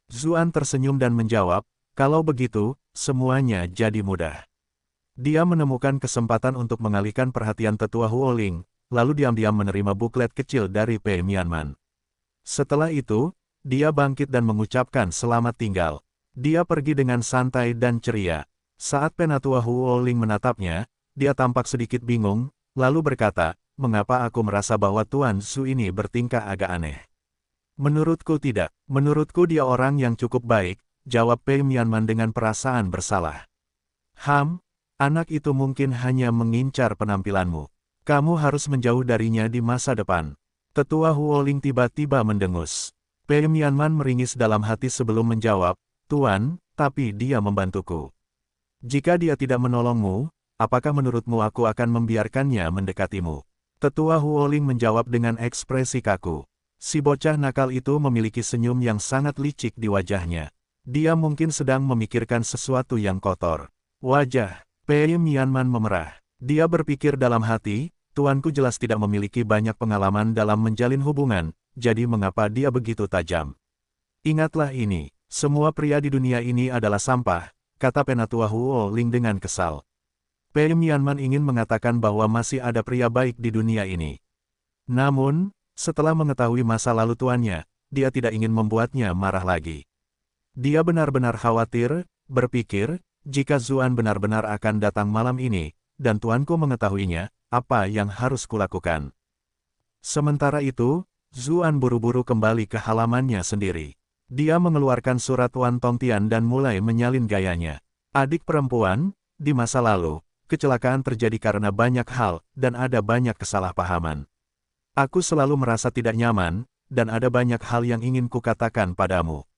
Zuan tersenyum dan menjawab, kalau begitu, semuanya jadi mudah. Dia menemukan kesempatan untuk mengalihkan perhatian tetua Huoling, lalu diam-diam menerima buklet kecil dari Pei Mianman. Setelah itu, dia bangkit dan mengucapkan selamat tinggal. Dia pergi dengan santai dan ceria. Saat Penatua Huoling menatapnya, dia tampak sedikit bingung, lalu berkata, mengapa aku merasa bahwa Tuan Su ini bertingkah agak aneh? Menurutku tidak. Menurutku dia orang yang cukup baik, jawab Pei Mianman dengan perasaan bersalah. Anak itu mungkin hanya mengincar penampilanmu. Kamu harus menjauh darinya di masa depan. Tetua Huoling tiba-tiba mendengus. Pei Mianman meringis dalam hati sebelum menjawab, Tuan, tapi dia membantuku. Jika dia tidak menolongmu, apakah menurutmu aku akan membiarkannya mendekatimu? Tetua Huoling menjawab dengan ekspresi kaku. Si bocah nakal itu memiliki senyum yang sangat licik di wajahnya. Dia mungkin sedang memikirkan sesuatu yang kotor. Wajah Pei Mianman memerah. Dia berpikir dalam hati, tuanku jelas tidak memiliki banyak pengalaman dalam menjalin hubungan, jadi mengapa dia begitu tajam? Ingatlah ini, semua pria di dunia ini adalah sampah, kata Penatua Huoling dengan kesal. Pei Mianman ingin mengatakan bahwa masih ada pria baik di dunia ini. Namun, setelah mengetahui masa lalu tuannya, dia tidak ingin membuatnya marah lagi. Dia benar-benar khawatir, berpikir, jika Zuan benar-benar akan datang malam ini, dan tuanku mengetahuinya, apa yang harus kulakukan? Sementara itu, Zuan buru-buru kembali ke halamannya sendiri. Dia mengeluarkan surat Wan Tongtian dan mulai menyalin gayanya. Adik perempuan, di masa lalu, kecelakaan terjadi karena banyak hal, dan ada banyak kesalahpahaman. Aku selalu merasa tidak nyaman, dan ada banyak hal yang ingin kukatakan padamu.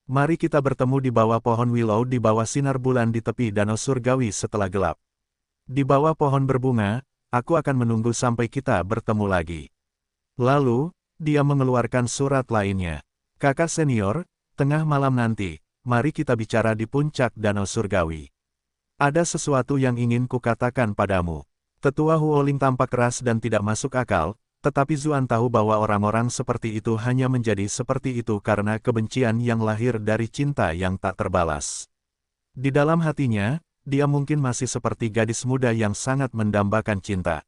Mari kita bertemu di bawah pohon willow di bawah sinar bulan di tepi danau surgawi setelah gelap. Di bawah pohon berbunga, aku akan menunggu sampai kita bertemu lagi. Lalu, dia mengeluarkan surat lainnya. Kakak senior, tengah malam nanti, mari kita bicara di puncak danau surgawi. Ada sesuatu yang ingin kukatakan padamu. Tetua Huoling tampak keras dan tidak masuk akal, tetapi Zuan tahu bahwa orang-orang seperti itu hanya menjadi seperti itu karena kebencian yang lahir dari cinta yang tak terbalas. Di dalam hatinya, dia mungkin masih seperti gadis muda yang sangat mendambakan cinta.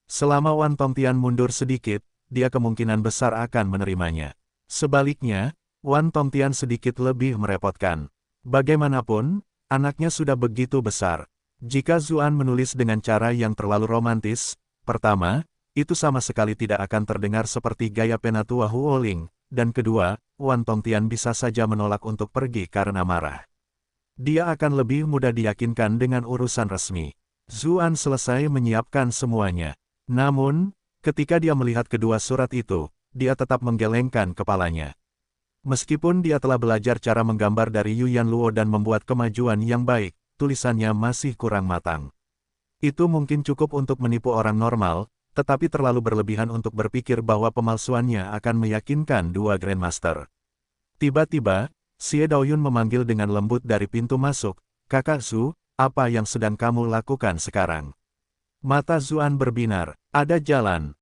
Selama Wan Tongtian mundur sedikit, dia kemungkinan besar akan menerimanya. Sebaliknya, Wan Tongtian sedikit lebih merepotkan. Bagaimanapun, anaknya sudah begitu besar. Jika Zuan menulis dengan cara yang terlalu romantis, pertama, itu sama sekali tidak akan terdengar seperti gaya penatua Huoling, dan kedua, Wan Tongtian bisa saja menolak untuk pergi karena marah. Dia akan lebih mudah diyakinkan dengan urusan resmi. Zuan selesai menyiapkan semuanya. Namun, ketika dia melihat kedua surat itu, dia tetap menggelengkan kepalanya. Meskipun dia telah belajar cara menggambar dari Yu Yanluo dan membuat kemajuan yang baik, tulisannya masih kurang matang. Itu mungkin cukup untuk menipu orang normal, tetapi terlalu berlebihan untuk berpikir bahwa pemalsuannya akan meyakinkan dua Grandmaster. Tiba-tiba, Xie Daoyun memanggil dengan lembut dari pintu masuk, "Kakak Zhu, apa yang sedang kamu lakukan sekarang?" Mata Zuan berbinar, "Ada jalan."